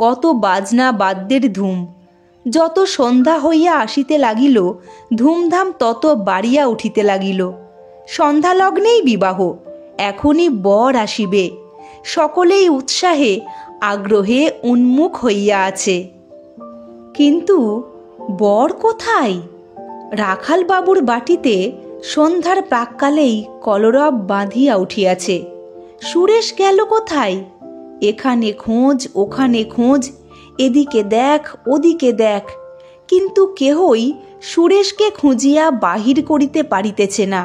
কত বাজনা বাদ্যের ধুম। যত সন্ধ্যা হইয়া আসিতে লাগিল, ধুমধাম তত বাড়িয়া উঠিতে লাগিল। সন্ধ্যা লগ্নেই বিবাহ, এখনই বর আসিবে। সকলেই উৎসাহে আগ্রহে উন্মুখ হইয়া আছে। কিন্তু বর কোথায়? রাখালবাবুর বাটিতে সন্ধ্যার প্রাক্কালেই কলরব বাঁধিয়া উঠিয়াছে। সুরেশ গেল কোথায়? এখানে খোঁজ, ওখানে খোঁজ, এদিকে দেখ, ওদিকে দেখ, কিন্তু কেহই সুরেশকে খুঁজিয়া বাহির করিতে পারিতেছে না।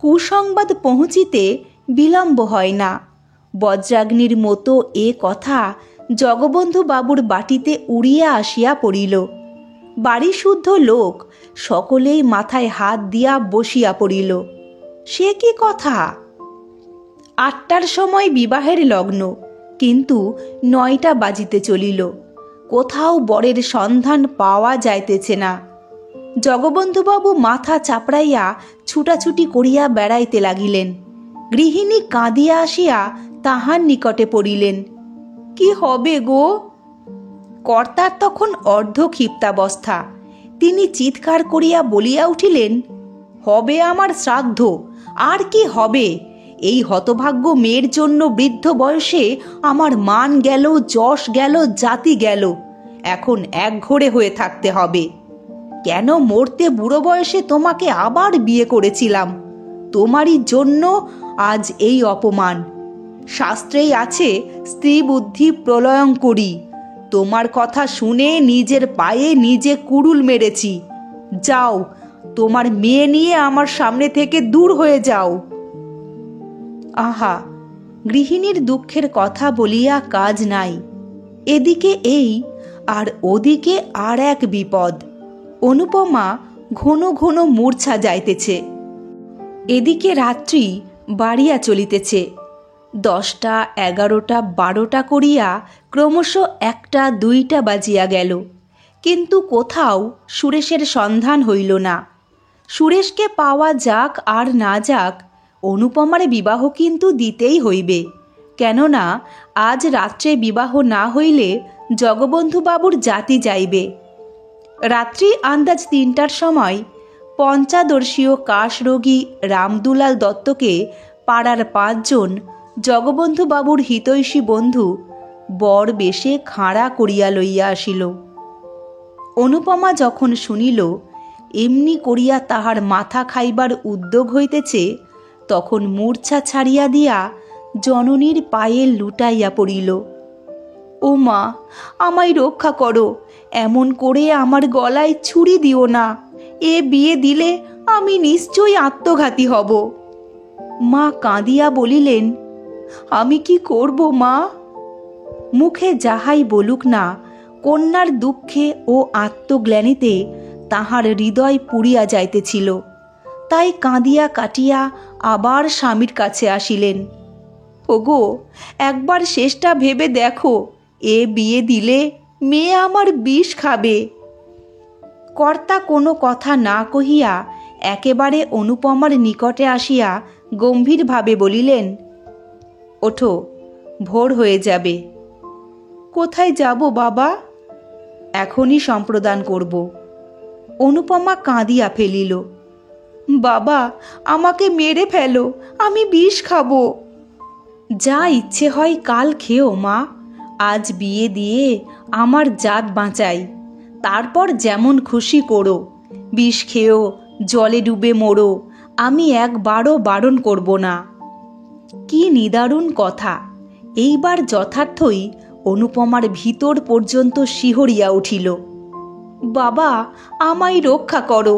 কুসংবাদ পৌঁছিতে বিলম্ব হয় না। বজ্রাগ্নির মতো এ কথা জগবন্ধু বাবুর বাটিতে উড়িয়া আসিয়া পড়িল। বাড়িশুদ্ধ লোক সকলেই মাথায় হাত দিয়া বসিয়া পড়িল। সে কি কথা! 8টার সময় বিবাহের লগ্ন, কিন্তু 9টা বাজিতে চলিল। কোথাও বরের সন্ধান পাওয়া যাইতেছে না। জগবন্ধুবাবু মাথা চাপড়াইয়া ছুটাছুটি করিয়া বেড়াইতে লাগিলেন। গৃহিণী কাঁদিয়া আসিয়া তাহার নিকটে পড়িলেন। কি হবে গো? কর্তার তখন অর্ধক্ষিপ্তাবস্থা। তিনি চিৎকার করিয়া বলিয়া উঠিলেন, হবে আমার শ্রাদ্ধ, আর কি হবে? এই হতভাগ্য মেয়ের জন্য বৃদ্ধ বয়সে আমার মান গেল, যশ গেল, জাতি গেল। এখন একঘরে হয়ে থাকতে হবে। কেন মরতে বুড়ো বয়সে তোমাকে আবার বিয়ে করেছিলাম? তোমারই জন্য আজ এই অপমান। শাস্ত্রেই আছে, স্ত্রী বুদ্ধি প্রলয়ঙ্করী। তোমার কথা শুনে নিজের পায়ে নিজে কুড়ুল মেরেছি। যাও, তোমার মেয়ে নিয়ে আমার সামনে থেকে দূর হয়ে যাও। আহা, গৃহিণীর দুঃখের কথা বলিয়া কাজ নাই। এদিকে এই আর ওদিকে আর এক বিপদ। অনুপমা ঘন ঘন মূর্ছা যাইতেছে। এদিকে রাত্রি বাড়িয়া চলিতেছে। 10টা, 11টা, 12টা করিয়া ক্রমশ 1টা, 2টা বাজিয়া গেল, কিন্তু কোথাও সুরেশের সন্ধান হইল না। সুরেশকে পাওয়া যাক আর না যাক, অনুপমার বিবাহ কিন্তু দিতেই হইবে। কেননা আজ রাত্রে বিবাহ না হইলে জগবন্ধুবাবুর জাতি যাইবে। রাত্রি আন্দাজ 3টার সময় পঞ্চাদর্শীয় কাশরোগী রামদুলাল দত্তকে পাড়ার 5 জন জগবন্ধুবাবুর হিতৈষী বন্ধু বর বেশে খাঁড়া করিয়া লইয়া আসিল। অনুপমা যখন শুনিল এমনি করিয়া তাহার মাথা খাইবার উদ্যোগ হইতেছে, তখন মূর্ছা ছাড়িয়া দিয়া জননীর পায়ে লুটাইয়া পড়িল। ও মা, আমায় রক্ষা করো, এমন করে আমার গলায় ছুরি দিও না। এ বিয়ে দিলে আমি নিশ্চয়ই আত্মঘাতী হব। মা কাঁদিয়া বলিলেন, আমি কি করব মা? মুখে যাহাই বলুক না, কন্যার দুঃখে ও আত্মগ্লানিতে তাহার হৃদয় পুড়িয়া যাইতেছিল। তাই কাঁদিয়া কাটিয়া আবার স্বামীর কাছে আসিলেন। ওগো, একবার শেষটা ভেবে দেখো, এ বিয়ে দিলে মেয়ে আমার বিষ খাবে। কর্তা কোনো কথা না কহিয়া একেবারে অনুপমার নিকটে আসিয়া গম্ভীরভাবে বলিলেন, ওঠো, ভোর হয়ে যাবে। কোথায় যাব বাবা? এখনই সম্প্রদান করব। অনুপমা কাঁদিয়া ফেলিল। বাবা, আমাকে মেরে ফেলো, আমি বিষ খাবো। যা ইচ্ছে হয় কাল খেও মা, আজ বিয়ে দিয়ে আমার জাত বাঁচাই, তারপর যেমন খুশি করো। বিষ খেও, জলে ডুবে মরো, আমি একবারও বারণ করব না। কি নিদারুণ কথা! এইবার যথার্থই অনুপমার ভিতর পর্যন্ত শিহরিয়া উঠিল। বাবা, আমায় রক্ষা করো।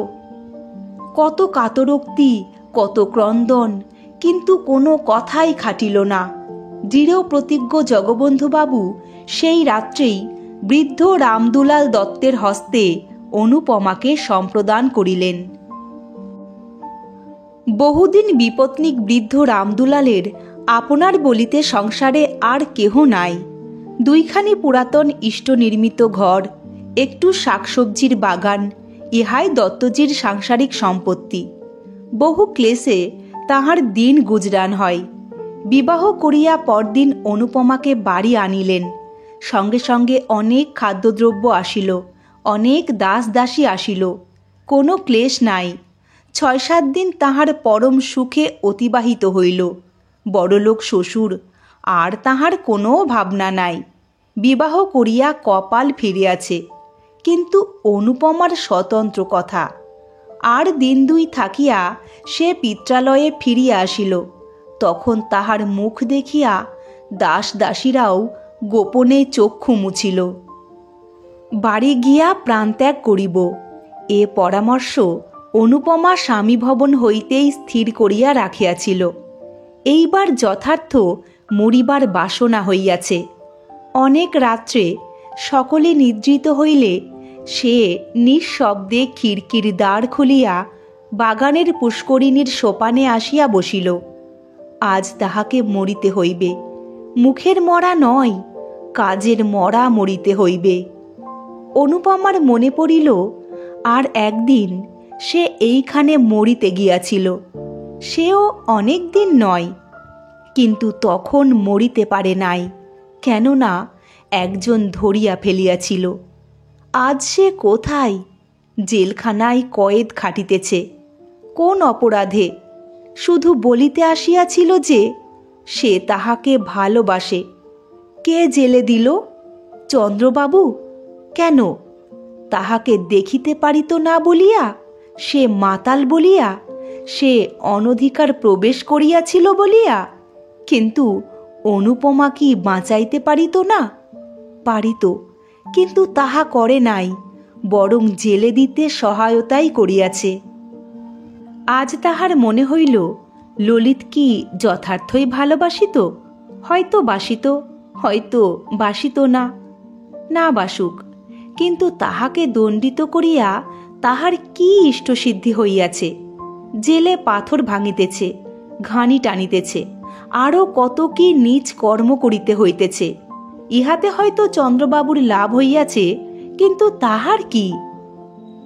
কত কাতরোক্তি, কত ক্রন্দন, কিন্তু কোনো কথাই খাটিল না। দৃঢ় প্রতিজ্ঞ জগবন্ধুবাবু সেই রাত্রেই বৃদ্ধ রামদুলাল দত্তের হস্তে অনুপমাকে সম্প্রদান করিলেন। বহুদিন বিপত্নিক বৃদ্ধ রামদুলালের আপনার বলিতে সংসারে আর কেহ নাই। 2খানি পুরাতন ইষ্টনির্মিত ঘর, একটু শাকসবজির বাগান, ইহাই দত্তজির সাংসারিক সম্পত্তি। বহু ক্লেশে তাহার দিন গুজরান হয়। বিবাহ করিয়া পরদিন অনুপমাকে বাড়ি আনিলেন। সঙ্গে সঙ্গে অনেক খাদ্যদ্রব্য আসিল, অনেক দাস দাসী আসিল। কোনো ক্লেশ নাই। 6-7 দিন তাহার পরম সুখে অতিবাহিত হইল। বড়লোক শ্বশুর, আর তাহার কোনো ভাবনা নাই। বিবাহ করিয়া কপাল ফিরিয়াছে। কিন্তু অনুপমার স্বতন্ত্র কথা। আর 1-2 থাকিয়া সে পিত্রালয়ে ফিরিয়া আসিল। তখন তাহার মুখ দেখিয়া দাস দাসীরাও গোপনে চক্ষু মুছিল। বাড়ি গিয়া প্রাণত্যাগ করিব, এ পরামর্শ অনুপমা স্বামী ভবন হইতেই স্থির করিয়া রাখিয়াছিল। এইবার যথার্থ মরিবার বাসনা হইয়াছে। অনেক রাত্রে সকলে নিদ্রিত হইলে সে নিঃশব্দে খিড়কির দ্বার খুলিয়া বাগানের পুষ্করিণীর সোপানে আসিয়া বসিল। আজ তাহাকে মরিতে হইবে, মুখের মরা নয়, কাজের মরা মরিতে হইবে। অনুপমার মনে পড়িল আর একদিন সে এইখানে মরিতে গিয়াছিল। সেও অনেক দিন নয়, কিন্তু তখন মরিতে পারে নাই, কেননা একজন ধরিয়া ফেলিয়াছিল। আজ সে কোথায়? জেলখানায় কয়েদ খাটিতেছে। কোন অপরাধে? শুধু বলিতে আসিয়াছিল যে সে তাহাকে ভালোবাসে। কে জেলে দিল? চন্দ্রবাবু। কেন? তাহাকে দেখিতে পারিত না বলিয়া? সে মাতাল বলিয়া? সে অনধিকার প্রবেশ করিয়াছিল বলিয়া? কিন্তু অনুপমা কি বাঁচাইতে পারিত না? পারিত, কিন্তু তাহা করে নাই, বরং জেলে দিতে সহায়তাই করিয়াছে। আজ তাহার মনে হইল ললিত কি যথার্থই ভালোবাসিত? হয়তো বাসিত, হয়তো বাসিত না। না বাসুক, কিন্তু তাহাকে দণ্ডিত করিয়া তাহার কি ইষ্টসিদ্ধি হইয়াছে? জেলে পাথর ভাঙিতেছে, ঘানি টানিতেছে, আরও কত কি নীচ কর্ম করিতে হইতেছে। ইহাতে হয়তো চন্দ্রবাবুর লাভ হইয়াছে, কিন্তু তাহার কি?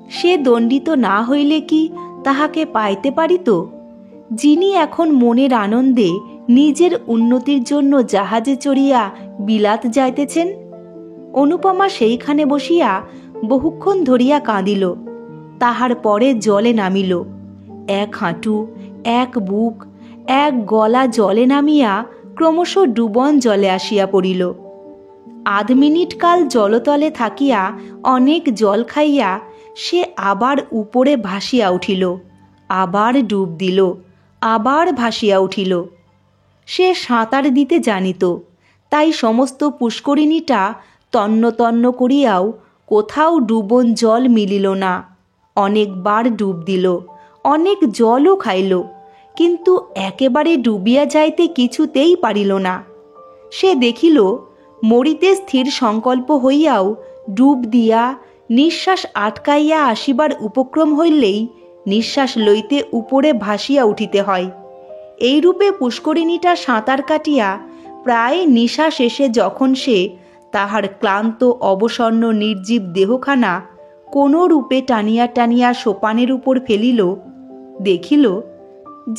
সে দণ্ডিত না হইলে কি তাহাকে পাইতে পারিত? যিনি এখন মনের আনন্দে নিজের উন্নতির জন্য জাহাজে চড়িয়া বিলাত যাইতেছেন। অনুপমা সেইখানে বসিয়া বহুক্ষণ ধরিয়া কাঁদিল। তাহার পরে জলে নামিল। এক হাঁটু, এক বুক, এক গলা জলে নামিয়া ক্রমশ ডুবন জলে আসিয়া পড়িল। আধ মিনিট কাল জলতলে থাকিয়া অনেক জল খাইয়া সে আবার উপরে ভাসিয়া উঠিল, আবার ডুব দিল, আবার ভাসিয়া উঠিল। সে সাঁতার দিতে জানিত, তাই সমস্ত পুষ্করিণীটা তন্ন তন্ন করিয়াও কোথাও ডুবন জল মিলিল না। অনেকবার ডুব দিল, অনেক জলও খাইল, কিন্তু একেবারে ডুবিয়া যাইতে কিছুতেই পারিল না। সে দেখিল মরিতে স্থির সংকল্প হইয়াও ডুব দিয়া নিঃশ্বাস আটকাইয়া আসিবার উপক্রম হইলেই নিঃশ্বাস লইতে উপরে ভাসিয়া উঠিতে হয়। এইরূপে পুষ্করিণীটা সাঁতার কাটিয়া প্রায় নিশা শেষে যখন সে তাহার ক্লান্ত অবসন্ন নির্জীব দেহখানা কোনো রূপে টানিয়া টানিয়া সোপানের উপর ফেলিল, দেখিল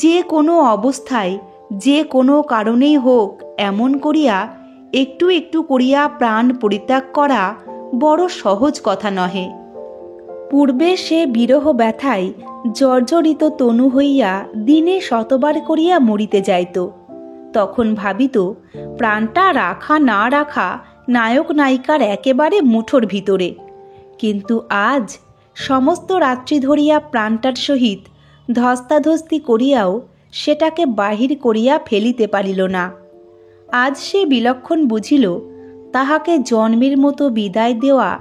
যে কোনো অবস্থায়, যে কোনো কারণেই হোক, এমন করিয়া একটু একটু করিয়া প্রাণ পরিত্যাগ করা বড় সহজ কথা নহে। পূর্বে সে বিরহ ব্যথায় জর্জরিত তনু হইয়া দিনে শতবার করিয়া মরিতে যাইত। তখন ভাবিত প্রাণটা রাখা না রাখা নায়ক নায়িকার একেবারে মুঠোর ভিতরে। কিন্তু আজ সমস্ত রাত্রি ধরিয়া প্রাণটার সহিত ধস্তাধস্তি করিয়াও সেটাকে বাহির করিয়া ফেলিতে পারিল না। আজ সে বিলক্ষণ বুঝিল তাহাকে জন্মের মতো বিদায় দেওয়া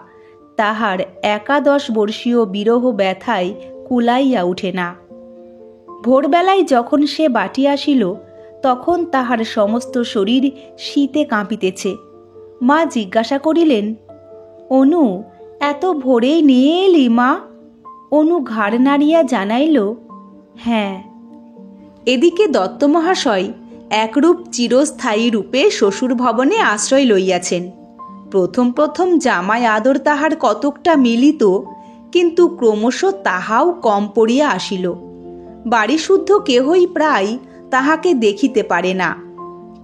তাহার 11 বর্ষীয় বিরহ ব্যথায় কুলাইয়া উঠে না। ভোরবেলায় যখন সে বাটি আসিল, তখন তাহার সমস্ত শরীর শীতে কাঁপিতেছে। মা জিজ্ঞাসা করিলেন, অনু, এত ভোরেই নিয়ে এলি মা? অনু ঘাড় নাড়িয়া জানাইল, হ্যাঁ। এদিকে দত্ত মহাশয় একরূপ চিরস্থায়ী রূপে শ্বশুর ভবনে আশ্রয় লইয়াছেন। প্রথম প্রথম জামাই আদর তাহার কতকটা মিলিত, কিন্তু ক্রমশ তাহাও কম পড়িয়া আসিল। বাড়িশুদ্ধ কেহই প্রায় তাহাকে দেখিতে পারে না।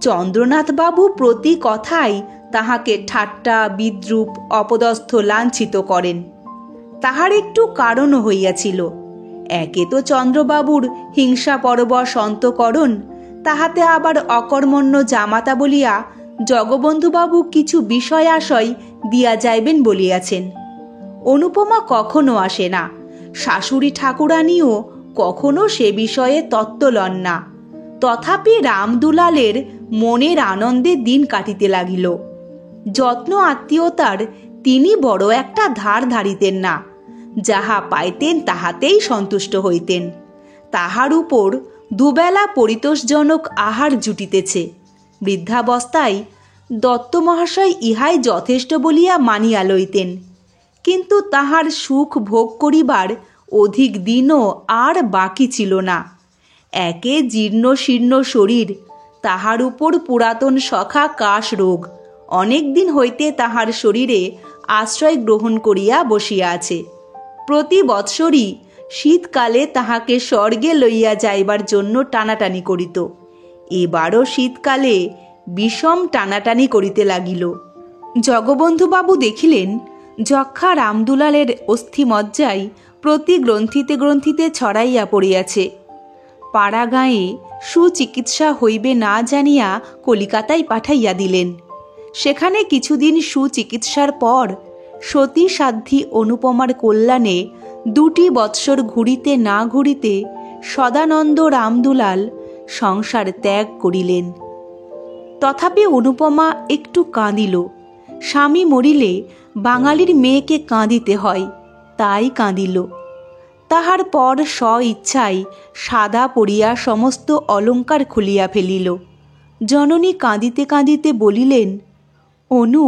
চন্দ্রনাথবাবু প্রতি কথায় তাহাকে ঠাট্টা, বিদ্রূপ, অপদস্থ, লাঞ্ছিত করেন। তাহার একটু কারণও হইয়াছিল। একে তো চন্দ্রবাবুর হিংসা পরবশ অন্তঃকরণ, তাহাতে আবার অকর্মণ্য জামাতা বলিয়া জগবন্ধুবাবু কিছু বিষয় আশয় দিয়া যাইবেন বলিয়াছেন। অনুপমা কখনো আসে না, শাশুড়ি ঠাকুরানীও কখনো সে বিষয়ে তত্ত্ব লন না। তথাপি রামদুলালের মনের আনন্দে দিন কাটিতে লাগিল। যত্ন আত্মীয়তার তিনি বড় একটা ধার ধারিতেন না। যাহা পাইতেন তাহাতেই সন্তুষ্ট হইতেন। তাহার উপর দুবেলা পরিতোষজনক আহার জুটিতেছে। বৃদ্ধাবস্থায় দত্ত মহাশয় ইহাই যথেষ্ট বলিয়া মানিয়া লইতেন, কিন্তু তাহার সুখ ভোগ করিবার অধিক দিনও আর বাকি ছিল না। একে জীর্ণ শীর্ণ শরীর, তাহার উপর পুরাতন সখা কাশ রোগ, অনেক দিন হইতে তাহার শরীরে আশ্রয় গ্রহণ করিয়া বসিয়া আছে। প্রতি বৎসরই শীতকালে তাহাকে স্বর্গে লইয়া যাইবার জন্য টানাটানি করিত। এবারও শীতকালে বিষম টানাটানি করিতে লাগিল। জগবন্ধুবাবু দেখিলেন যক্ষা রামদুলালের অস্থিমজ্জায় প্রতি গ্রন্থিতে গ্রন্থিতে ছড়াইয়া পড়িয়াছে। পাড়া গাঁয়ে সুচিকিৎসা হইবে না জানিয়া কলিকাতায় পাঠাইয়া দিলেন। সেখানে কিছুদিন সুচিকিৎসার পর সতী সাধ্বী অনুপমার কল্যাণে 2 বৎসর ঘুরিতে না ঘুরিতে সদানন্দ রামদুলাল সংসার ত্যাগ করিলেন। তথাপি অনুপমা একটু কাঁদিল। স্বামী মরিলে বাঙালির মেয়েকে কাঁদিতে হয়, তাই কাঁদিল। তাহার পর স্ব-ইচ্ছায় সাদা পড়িয়া সমস্ত অলঙ্কার খুলিয়া ফেলিল। জননী কাঁদিতে কাঁদিতে বলিলেন, অনু,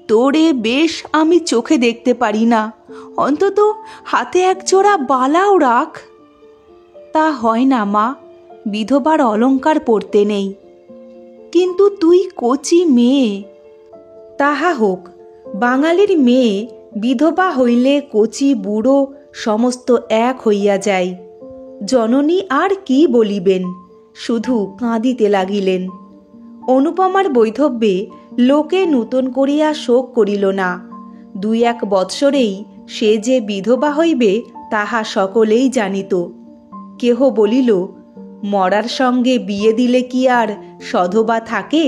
তোরে বেশ আমি চোখে দেখতে পারি না, অন্তত হাতে একজোড়া বালাও রাখ। তা হয় না মা, বিধবার অলঙ্কার পরতে নেই। কিন্তু তুই কচি মেয়ে। তাহা হোক, বাঙালির মেয়ে বিধবা হইলে কচি বুড়ো সমস্ত এক হইয়া যায়। জননী আর কি বলিবেন, শুধু কাঁদিতে লাগিলেন। অনুপমার বৈধব্যে লোকে নূতন করিয়া শোক করিল না। 2-1 বৎসরেই সে যে বিধবা হইবে তাহা সকলেই জানিত। কেহ বলিল, মরার সঙ্গে বিয়ে দিলে কি আর সধবা থাকে?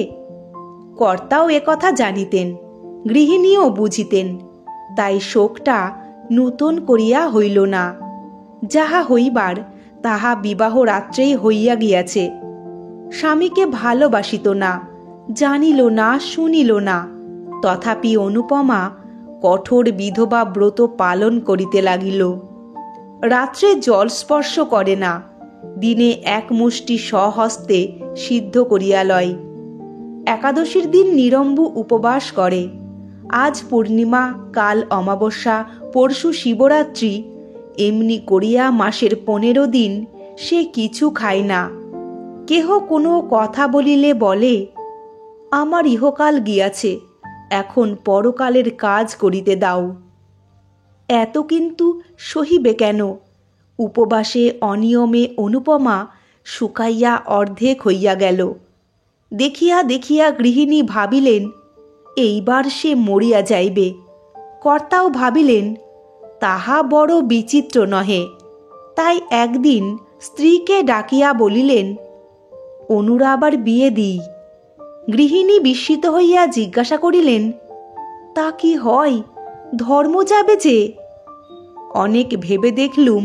কর্তাও একথা জানিতেন, গৃহিণীও বুঝিতেন, তাই শোকটা নূতন করিয়া হইল না। যাহা হইবার তাহা বিবাহ রাত্রেই হইয়া গিয়াছে। স্বামীকে ভালোবাসিত না, জানিল না, শুনিল না। তথাপি অনুপমা কঠোর বিধবা ব্রত পালন করিতে লাগিল। রাত্রে জল স্পর্শ করে না, দিনে 1 মুষ্টি স্বহস্তে সিদ্ধ করিয়া লয়। একাদশীর দিন নিরম্বু উপবাস করে। আজ পূর্ণিমা, কাল অমাবস্যা, পরশু শিবরাত্রি, এমনি করিয়া মাসের 15 দিন সে কিছু খায় না। কেহ কোনো কথা বলিলে বলে, আমার ইহকাল গিয়াছে, এখন পরকালের কাজ করিতে দাও। এত কিন্তু সহিবে কেন? উপবাসে অনিয়মে অনুপমা শুকাইয়া অর্ধেক হইয়া গেল। দেখিয়া দেখিয়া গৃহিণী ভাবিলেন, এইবার সে মরিয়া যাইবে। কর্তাও ভাবিলেন, তাহা বড় বিচিত্র নহে। তাই একদিন স্ত্রীকে ডাকিয়া বলিলেন, অনুরা আবার বিয়ে দিই। গৃহিণী বিস্মিত হইয়া জিজ্ঞাসা করিলেন, তা কি হয়? ধর্ম যাবে যে। অনেক ভেবে দেখলুম,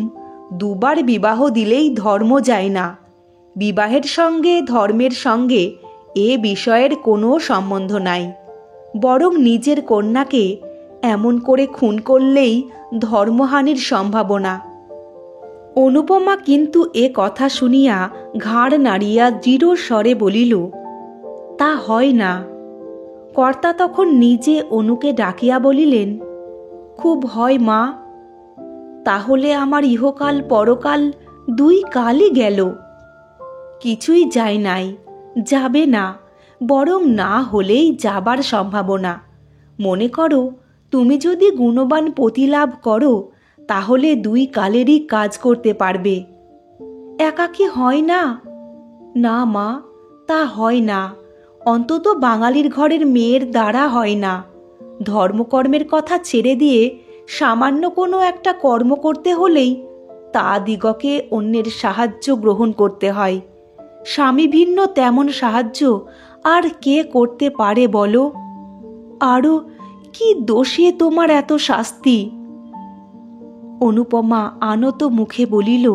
2 বার বিবাহ দিলেই ধর্ম যায় না। বিবাহের সঙ্গে ধর্মের সঙ্গে এ বিষয়ের কোনো সম্বন্ধ নাই। বরং নিজের কন্যাকে এমন করে খুন করলেই ধর্মহানির সম্ভাবনা। অনুপমা কিন্তু এ কথা শুনিয়া ঘাড় নাড়িয়া দৃঢ় স্বরে বলিল, তা হয় না। কর্তা তখন নিজে অনুকে ডাকিয়া বলিলেন, খুব হয় মা। তাহলে আমার ইহকাল পরকাল 2 কালই গেল। কিছুই যায় নাই, যাবে না, বরং না হলেই যাবার সম্ভাবনা। মনে করো, তুমি যদি গুণবান পতি লাভ করো, তাহলে 2 কালেরই কাজ করতে পারবে। একা কি হয় না? না মা, তা হয় না। অন্তত বাঙালির ঘরের মেয়ের দ্বারা হয় না। ধর্মকর্মের কথা ছেড়ে দিয়ে সামান্য কোনো একটা কর্ম করতে হলেই তা দিগকে অন্যের সাহায্য গ্রহণ করতে হয়। স্বামী ভিন্ন তেমন সাহায্য আর কে করতে পারে বলো? আরও কি দোষে তোমার এত শাস্তি? অনুপমা আনত মুখে বলিল,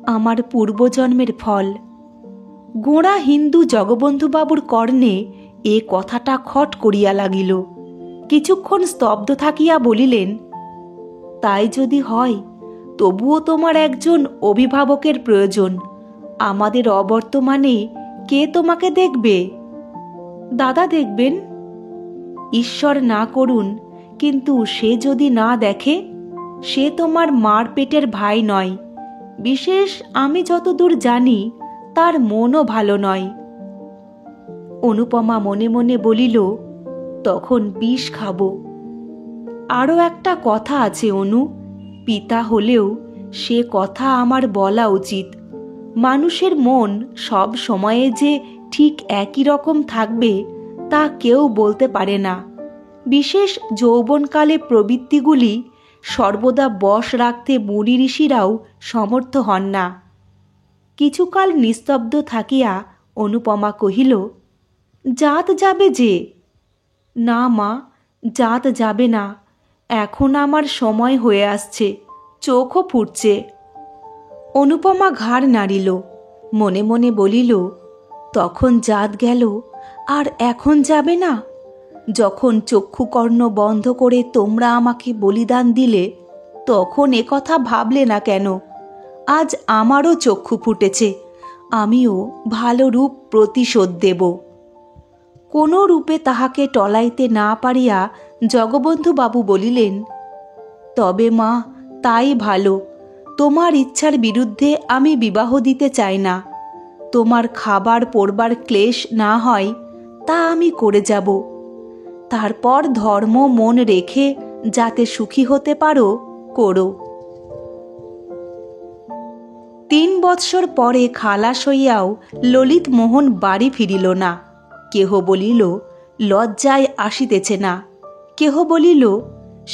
আমার পূর্বজন্মের ফল। গোঁড়া হিন্দু জগবন্ধুবাবুর কর্ণে এ কথাটা খট করিয়া লাগিল। কিছুক্ষণ স্তব্ধ থাকিয়া বলিলেন, তাই যদি হয়, তবুও তোমার একজন অভিভাবকের প্রয়োজন। আমাদের অবর্তমানে কে তোমাকে দেখবে? দাদা দেখবেন। ঈশ্বর না করুন, কিন্তু সে যদি না দেখে? সে তোমার মার পেটের ভাই নয়। বিশেষ আমি যতদূর জানি তার মনও ভালো নয়। অনুপমা মনে মনে বলিল, তখন বিষ খাব। আরও একটা কথা আছে অনু, পিতা হলেও সে কথা আমার বলা উচিত। মানুষের মন সব সময়ে যে ঠিক একই রকম থাকবে তা কেউ বলতে পারে না। বিশেষ যৌবনকালে প্রবৃত্তিগুলি সর্বদা বশ রাখতে মুনি ঋষিরাও সমর্থ হন না। কিছুকাল নিস্তব্ধ থাকিয়া অনুপমা কহিল, জাত যাবে যে? না মা, জাত যাবে না। এখন আমার সময় হয়ে আসছে, চোখও ফুটছে। অনুপমা ঘাড় নাড়িল, মনে মনে বলিল, তখন জাত গেল আর এখন যাবে না? যখন চক্ষুকর্ণ বন্ধ করে তোমরা আমাকে বলিদান দিলে তখন একথা ভাবলে না কেন? আজ আমারও চক্ষু ফুটেছে, আমিও ভালো রূপ প্রতিশোধ দেব। কোনো রূপে তাহাকে টলাইতে না পারিয়া জগবন্ধু বাবু বলিলেন, তবে মা, তাই ভালো। তোমার ইচ্ছার বিরুদ্ধে আমি বিবাহ দিতে চাই না। তোমার খাবার পড়বার ক্লেশ না হয় তা আমি করে যাব। তারপর ধর্ম মন রেখে যাতে সুখী হতে পারো, করো। 3 বৎসর পরে খালাস হইয়াও ললিত মোহন বাড়ি ফিরিল না। কেহ বলিল, লজ্জায় আসিতেছে না। কেহ বলিল,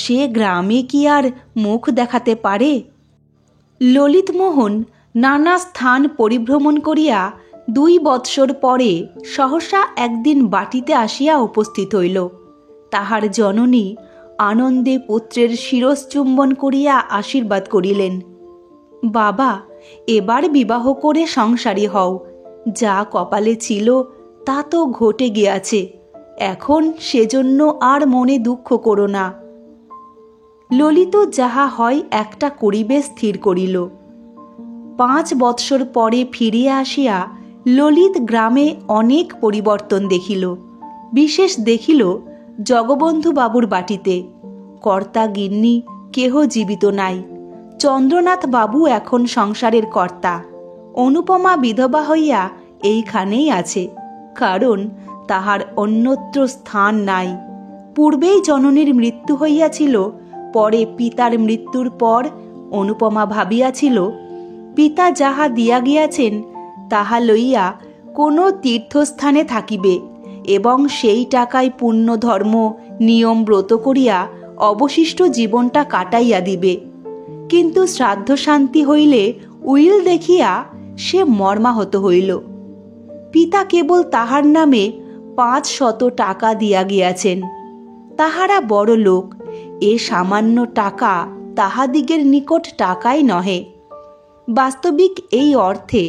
সে গ্রামে কি আর মুখ দেখাতে পারে? ললিত মোহন নানা স্থান পরিভ্রমণ করিয়া 2 বৎসর পরে সহসা একদিন বাটিতে আসিয়া উপস্থিত হইল। তাহার জননী আনন্দে পুত্রের শিরশ্চুম্বন করিয়া আশীর্বাদ করিলেন। বাবা, এবার বিবাহ করে সংসারী হও। যা কপালে ছিল তা তো ঘটে গিয়াছে, এখন সেজন্য আর মনে দুঃখ করো না। ললিত যাহা হয় একটা করিবে স্থির করিল। 5 বৎসর পরে ফিরিয়া আসিয়া ললিত গ্রামে অনেক পরিবর্তন দেখিল। বিশেষ দেখিল জগবন্ধু বাবুর বাটিতে। কর্তা গিন্নি কেহ জীবিত নাই। চন্দ্রনাথ বাবু এখন সংসারের কর্তা। অনুপমা বিধবা হইয়া এইখানেই আছে, কারণ তাহার অন্যত্র স্থান নাই। পূর্বেই জননীর মৃত্যু হইয়াছিল, পরে পিতার মৃত্যুর পর অনুপমা ভাবিয়াছিল, পিতা যাহা দিয়া গিয়াছেন তাহা লইয়া কোনো তীর্থস্থানে থাকিবে এবং সেই টাকায় পুণ্য ধর্ম নিয়ম ব্রত করিয়া অবশিষ্ট জীবনটা কাটাইয়া দিবে। কিন্তু শ্রাদ্ধ শান্তি হইলে উইল দেখিয়া সে মর্মাহত হইল। পিতা কেবল তাহার নামে 500 টাকা দিয়া গিয়াছেন। তাহারা বড় লোক, এ সামান্য টাকা তাহাদিগের নিকট টাকাই নহে। বাস্তবিক এই অর্থে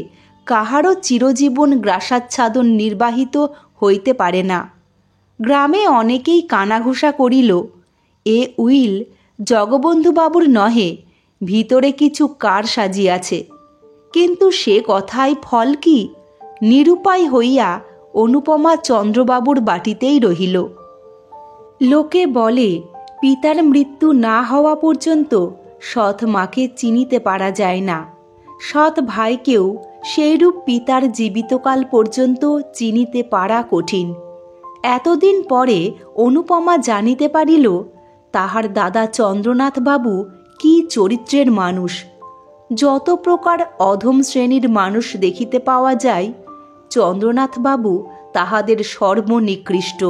কাহারও চিরজীবন গ্রাসাচ্ছাদন নির্বাহিত হইতে পারে না। গ্রামে অনেকেই কানাঘুষা করিল, এ উইল জগবন্ধুবাবুর নহে, ভিতরে কিছু কার সাজিয়াছে। কিন্তু সে কথায় ফল কি? নিরুপায় হইয়া অনুপমা চন্দ্রবাবুর বাটিতেই রহিল। লোকে বলে, পিতার মৃত্যু না হওয়া পর্যন্ত সৎ মাকে চিনিতে পারা যায় না। সৎ ভাইকেও সেইরূপ পিতার জীবিতকাল পর্যন্ত চিনিতে পারা কঠিন। এতদিন পরে অনুপমা জানিতে পারিল তাহার দাদা চন্দ্রনাথ বাবু কি চরিত্রের মানুষ। যত প্রকার অধম শ্রেণীর মানুষ দেখিতে পাওয়া যায়, চন্দ্রনাথ বাবু তাহাদের সর্বনিকৃষ্ট।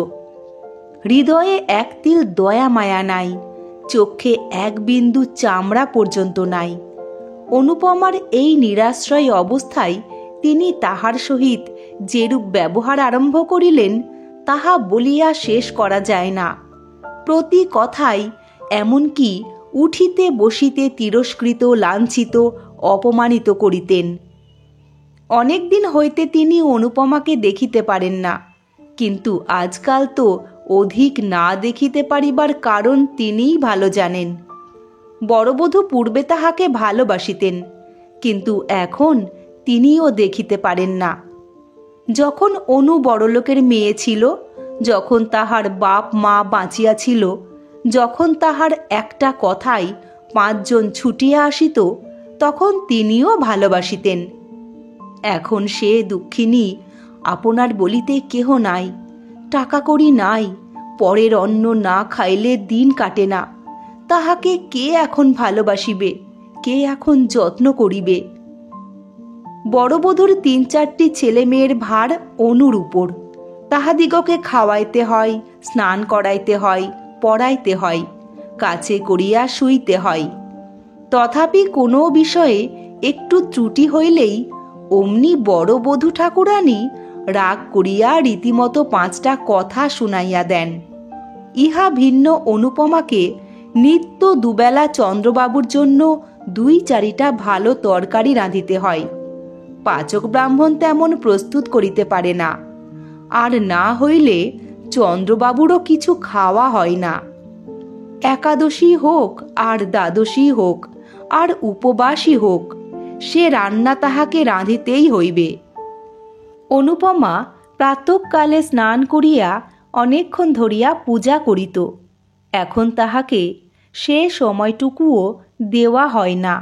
হৃদয়ে এক তিল দয়া মায়া নাই, চোখে এক বিন্দু চামড়া পর্যন্ত নাই। অনুপমার এই নিরাশ্রয় অবস্থায় তিনি তাহার সহিত যেরূপ ব্যবহার আরম্ভ করিলেন তাহা বলিয়া শেষ করা যায় না। প্রতি কথায়, এমনকি উঠিতে বসিতে তিরস্কৃত, লাঞ্ছিত, অপমানিত করিতেন। অনেক দিন হইতে তিনি অনুপমাকে দেখিতে পারেন না, কিন্তু আজকাল তো অধিক না দেখিতে পারিবার কারণ তিনিই ভালো জানেন। বড়বধূ পূর্বে তাহাকে ভালোবাসিতেন, কিন্তু এখন তিনিও দেখিতে পারেন না। যখন অনু বড়লোকের মেয়ে ছিল, যখন তাহার বাপ মা বাঁচিয়া ছিল, যখন তাহার একটা কথাই 5 জন ছুটিয়া আসিত, তখন তিনিও ভালোবাসিতেন। এখন সে দুঃখিনী, আপনার বলিতে কেহ নাই, টাকা কড়ি নাই, পরের অন্ন না খাইলে দিন কাটে না। তাহাকে কে এখন ভালোবাসিবে, কে এখন যত্ন করিবে? বড়বধূর 3-4টি ছেলে মেয়ের ভার অনুর উপর। তাহাদিগকে খাওয়াইতে হয়, স্নান করাইতে হয়, পড়াইতে হয়, কাছে করিয়া শুইতে হয়। তথাপি কোনো বিষয়ে একটু ত্রুটি হইলেই অমনি বড়বধূ ঠাকুরানী রাগ করিয়া রীতিমতো 5টা কথা শুনাইয়া দেন। ইহা ভিন্ন অনুপমাকে নিত্য দুবেলা চন্দ্রবাবুর জন্য 2-4টা ভালো তরকারি রাঁধিতে হয়। পাচক ব্রাহ্মণ তেমন প্রস্তুত করিতে পারে না, আর না হইলে চন্দ্রবাবুরও কিছু খাওয়া হয় না। একাদশী হোক আর দ্বাদশী হোক আর উপবাসী হোক, সে রান্না তাহাকে রাঁধিতেই হইবে। অনুপমা প্রাতঃকালে স্নান করিয়া অনেকক্ষণ ধরিয়া পূজা করিত। এখন তাহাকে সে সময়টুকুও দেওয়া হয় না।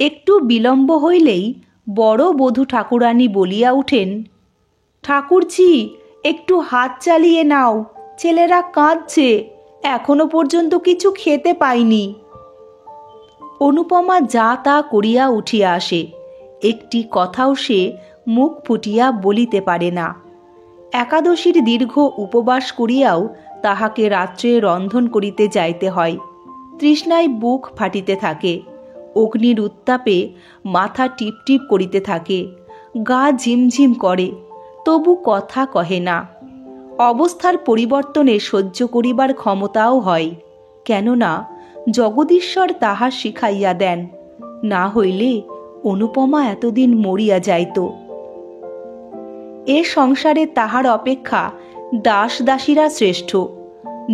একটু বিলম্ব হইলেই বড় বধূ ঠাকুরানী বলিয়া উঠেন, ঠাকুরজি, একটু হাত চালিয়ে নাও, ছেলেরা কাঁদছে, এখনো পর্যন্ত কিছু খেতে পায়নি। অনুপমা যা তা করিয়া উঠিয়া আসে, একটি কথাও সে মুখ ফুটিয়া বলিতে পারে না। একাদশীর দীর্ঘ উপবাস করিয়াও তাহাকে রাত্রে রন্ধন করিতে যাইতে হয়। তৃষ্ণায় বুক ফাটিতে থাকে, অগ্নির উত্তাপে মাথা টিপটিপ করিতে থাকে, গা ঝিমঝিম করে, তবু কথা কহে না। অবস্থার পরিবর্তনে সহ্য করিবার ক্ষমতাও হয়, কেননা জগদীশ্বর তাহা শিখাইয়া দেন, না হইলে অনুপমা এতদিন মরিয়া যাইত। এ সংসারে তাহার অপেক্ষা দাস দাসীরা শ্রেষ্ঠ।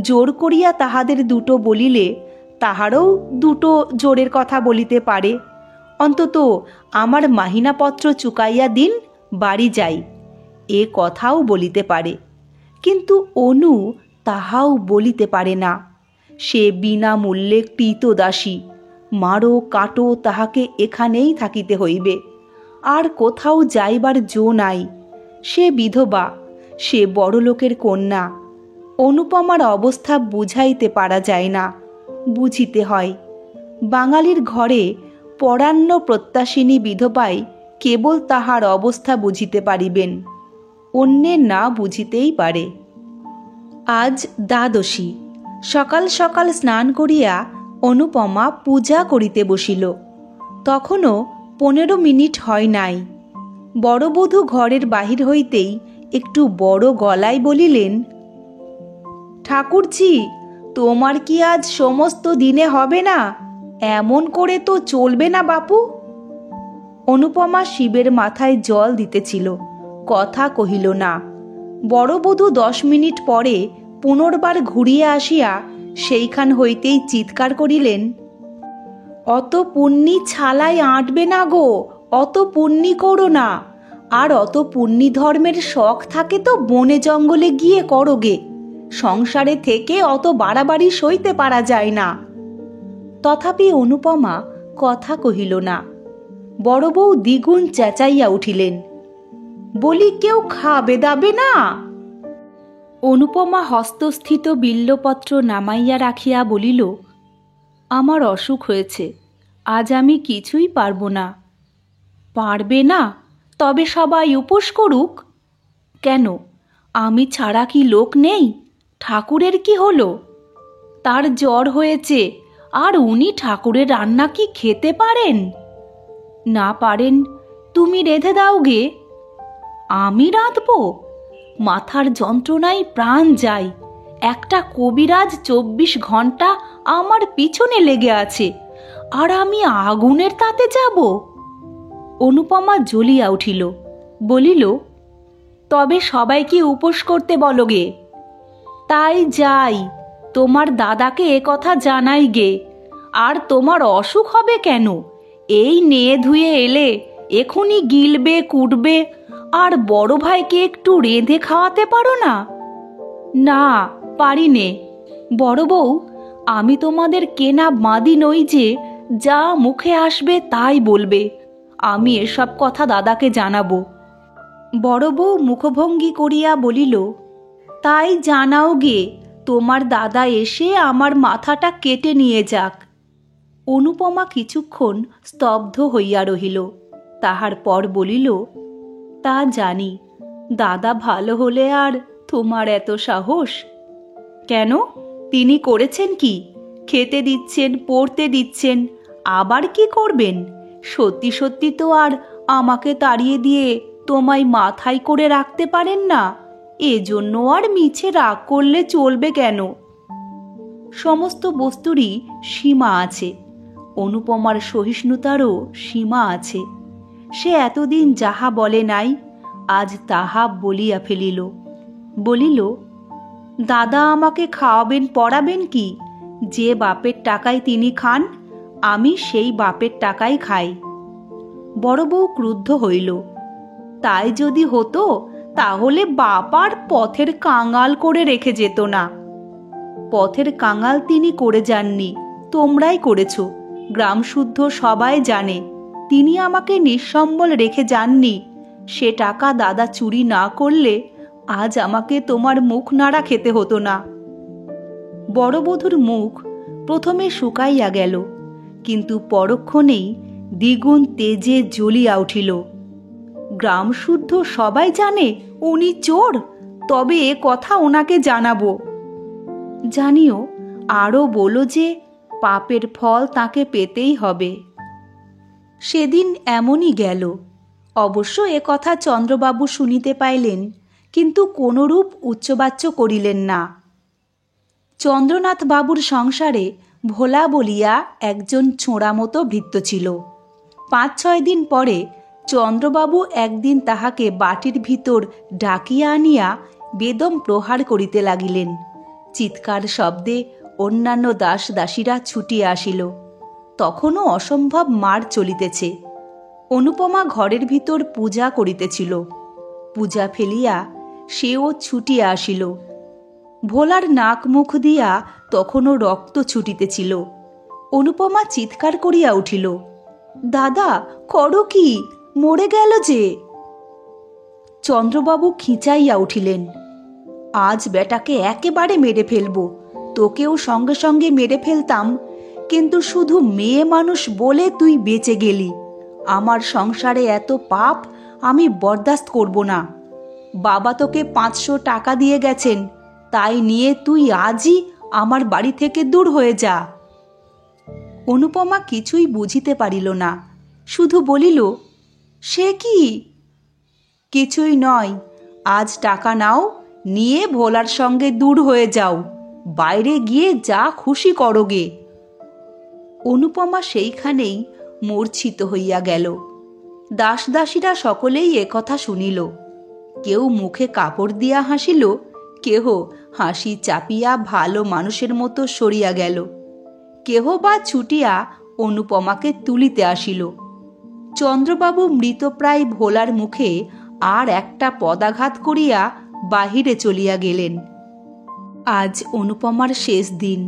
জোর করিয়া তাহাদের 2টো বলিলে তাহারও 2টো জোরের কথা বলিতে পারে। অন্তত আমার মাহিনাপত্র চুকাইয়া দিন, বাড়ি যাই, এ কথাও বলিতে পারে। কিন্তু অনু তাহাও বলিতে পারে না। সে বিনামূল্যে কৃতদাসী, মারো কাটো তাহাকে এখানেই থাকিতে হইবে, আর কোথাও যাইবার জো নাই। সে বিধবা, সে বড়লোকের কন্যা। অনুপমার অবস্থা বুঝাইতে পারা যায় না, বুঝিতে হয়। বাঙালির ঘরে পরান্ন প্রত্যাশিনী বিধবাই কেবল তাহার অবস্থা বুঝিতে পারিবেন, অন্যের না বুঝিতেই পারে। আজ দ্বাদশী। সকাল সকাল স্নান করিয়া অনুপমা পূজা করিতে বসিল। তখনও 15 মিনিট হয় নাই। বড়বধূ ঘরের বাহির হইতেই একটু বড় গলায় বলিলেন, ঠাকুরজি, তোমার কি আজ সমস্ত দিনে হবে না? এমন করে তো চলবে না বাপু। অনুপমা শিবের মাথায় জল দিতেছিল, কথা কহিল না। বড়বধূ 10 মিনিট পরে পুনর্বার ঘুরিয়া আসিয়া সেইখান হইতেই চিৎকার করিলেন, অত পুণ্যি ছালায় আঁটবে না গো, অত পুণ্যি করো না। আর অত পুণ্যি ধর্মের শখ থাকে তো বনে জঙ্গলে গিয়ে করোগে, সংসারে থেকে অত বাড়াবাড়ি সইতে পারা যায় না। তথাপি অনুপমা কথা কহিল না। বড় বউ দ্বিগুণ চেঁচাইয়া উঠিলেন, বলি কেউ খাবে দাবে না? অনুপমা হস্তস্থিত বিল্বপত্র নামাইয়া রাখিয়া বলিল, আমার অসুখ হয়েছে, আজ আমি কিছুই পারব না। পারবে না? তবে সবাই উপোস করুক। কেন, আমি ছাড়া কি লোক নেই? ঠাকুরের কি হলো? তার জ্বর হয়েছে, আর উনি ঠাকুরের রান্না কি খেতে পারেন? না পারেন, তুমি রেঁধে দাও গে। আমি রাঁধব? মাথার যন্ত্রণায় প্রাণ যায়। একটা কবিরাজ 24 ঘন্টা আমার পিছনে লেগে আছে, আর আমি আগুনের তাতে যাব? অনুপমা জ্বলিয়া উঠিল, বলিল, তবে সবাইকে উপোস করতে বলো গে। তাই যাই, তোমার দাদাকে এ কথা জানাই গে। আর তোমার অসুখ হবে কেন? এই নেয়ে ধুয়ে এলে এখুনি গিলবে কুটবে, আর বড় ভাইকে একটু রেঁধে খাওয়াতে পারো না? না, পারি নে। বড় বউ, আমি তোমাদের কেনা মাদি নই যে যা মুখে আসবে তাই বলবে। আমি এসব কথা দাদাকে জানাবো। বড় বউ মুখভঙ্গি করিয়া বলিল, তাই জানাও গে, তোমার দাদা এসে আমার মাথাটা কেটে নিয়ে যাক। অনুপমা কিছুক্ষণ স্তব্ধ হইয়া রহিল। তাহার পর বলিল, তা জানি, দাদা ভালো হলে আর তোমার এত সাহস কেন? তিনি করেছেন কি? খেতে দিচ্ছেন, পড়তে দিচ্ছেন, আবার কি করবেন? সত্যি সত্যি তো আর আমাকে তাড়িয়ে দিয়ে তোমায় মাথায় করে রাখতে পারেন না। এজন্য আর মিছে রাগ করলে চলবে কেন? সমস্ত বস্তুরই সীমা আছে। অনুপমার সহিষ্ণুতারও সীমা আছে। সে এতদিন যাহা বলে নাই, আজ তাহা বলিয়া ফেলিল। বলিল, দাদা আমাকে খাওয়াবেন পড়াবেন কি? যে বাপের টাকায় তিনি খান, আমি সেই বাপের টাকায় খাই। বড় বউ ক্রুদ্ধ হইল। তাই যদি হতো তাহলে বাপ আর পথের কাঙাল করে রেখে যেত না। পথের কাঙাল তিনি করে যাননি, তোমরাই করেছ। গ্রাম শুদ্ধ সবাই জানে তিনি আমাকে নিঃসম্বল রেখে যাননি। সে টাকা দাদা চুরি না করলে আজ আমাকে তোমার মুখ নাড়া খেতে হতো না। বড় বধূর মুখ প্রথমে শুকাইয়া গেল, কিন্তু পরক্ষণেই দ্বিগুণ তেজে জ্বলিয়া উঠিল। গ্রাম শুদ্ধ সবাই জানে উনি চোর? তবে এ কথা ওনাকে জানাবো। জানিও, আরও বলো যে পাপের ফল তাকে পেতেই হবে। সেদিন এমনই গেল। অবশ্য এ কথা চন্দ্রবাবু শুনিতে পাইলেন, কিন্তু কোনরূপ উচ্চবাচ্য করিলেন না। চন্দ্রনাথ বাবুর সংসারে ভোলা বলিয়া একজন ছোঁড়া মতো ভৃত্য ছিল। 5-6 দিন পরে চন্দ্রবাবু একদিন তাহাকে বাটির ভিতর ডাকিয়া আনিয়া বেদম প্রহার করিতে লাগিলেন। চিৎকার শব্দে অন্যান্য দাস দাসীরা ছুটিয়া আসিল। তখনও অসম্ভব মার চলিতেছে। অনুপমা ঘরের ভিতর পূজা করিতেছিল। পূজা ফেলিয়া সেও ছুটিয়া আসিল। ভোলার নাক মুখ দিয়া তখনও রক্ত ছুটিতেছিল। অনুপমা চিৎকার করিয়া উঠিল, দাদা, করো কি? মরে গেল যে। চন্দ্রবাবু খিঁচাইয়া উঠিলেন, আজ বেটাকে একেবারে মেরে ফেলব। তোকেও সঙ্গে সঙ্গে মেরে ফেলতাম, কিন্তু শুধু মেয়ে মানুষ বলে তুই বেঁচে গেলি। আমার সংসারে এত পাপ আমি বরদাস্ত করব না। বাবা তোকে 500 টাকা দিয়ে গেছেন, তাই নিয়ে তুই আজই আমার বাড়ি থেকে দূর হয়ে যা। অনুপমা কিছুই বুঝিতে পারিল না, শুধু বলিল, সে কি? কিছুই নয়, আজ টাকা নাও, নিয়ে ভোলার সঙ্গে দূর হয়ে যাও। বাইরে গিয়ে যা খুশি করোগে। অনুপমা সেইখানেই মূর্ছিত হইয়া গেল। দাস দাসীরা সকলেই একথা শুনিল। কেউ মুখে কাপড় দিয়া হাসিল, কেহ হাসি চাপিয়া ভালো মানুষের মতো সরিয়া গেল, কেহ বা ছুটিয়া অনুপমাকে তুলিতে আসিল। চন্দ্রবাবু মৃতপ্রায় ভোলার মুখে আর একটা পদাঘাত করিয়া বাহিরে চলিয়া গেলেন। আজ অনুপমার শেষ দিন।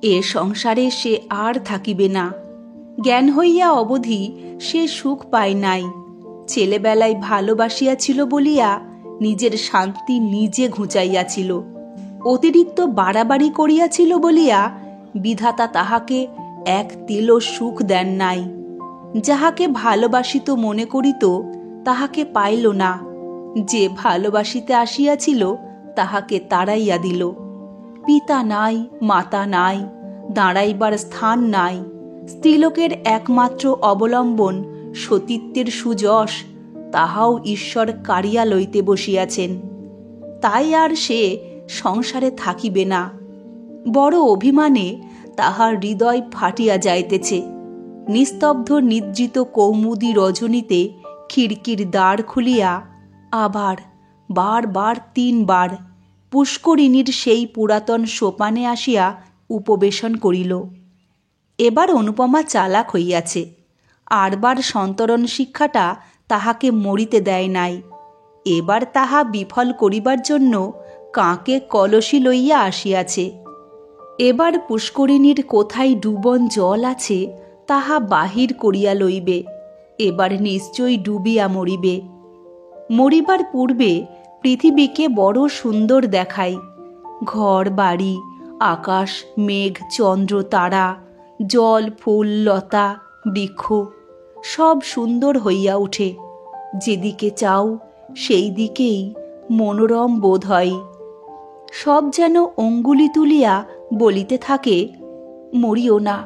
এ সংসারে সে আর থাকিবে না। জ্ঞান হইয়া অবধি সে সুখ পায় নাই। ছেলেবেলায় ভালোবাসিয়াছিল বলিয়া নিজের শান্তি নিজে ঘুচাইয়াছিল। অতিরিক্ত বাড়াবাড়ি করিয়াছিল বলিয়া বিধাতা তাহাকে এক তিলও সুখ দেন নাই। যাহাকে ভালোবাসিত মনে করিত তাহাকে পাইল না। যে ভালোবাসিতে আসিয়াছিল তাহাকে তাড়াইয়া দিল। পিতা নাই, মাতা নাই, দাঁড়াইবার স্থান নাই। স্ত্রীলোকের একমাত্র অবলম্বন সতীত্বের সুযশ, তাহাও ঈশ্বর কাড়িয়া লইতে বসিয়াছেন। তাই আর সে সংসারে থাকিবে না। বড় অভিমানে তাহার হৃদয় ফাটিয়া যাইতেছে। নিস্তব্ধ নিদ্রিত কৌমুদী রজনীতে খিড়কির দ্বার খুলিয়া আবার বারবার 3 বার পুষ্করিণীর সেই পুরাতন সোপানে আসিয়া উপবেশন করিল। এবার অনুপমা চালাক হইয়াছে। আরবার সন্তরণ শিক্ষাটা তাহাকে মরিতে দেয় নাই। এবার তাহা বিফল করিবার জন্য কাঁকে কলসি লইয়া আসিয়াছে। এবার পুষ্করিণীর কোথায় ডুবন জল আছে তাহা বাহির করিয়া লইবে। এবার নিশ্চয়ই ডুবিয়া মরিবে। মরিবার পূর্বে পৃথিবীকে বড় সুন্দর দেখায়। ঘর বাড়ি, আকাশ, মেঘ, চন্দ্র, তারা, জল, ফুল, লতা, বৃক্ষ সব সুন্দর হইয়া ওঠে। যেদিকে চাও সেই দিকেই মনোরম বোধ হয়। সব যেন অঙ্গুলি তুলিয়া বলিতে থাকে, মরিও না,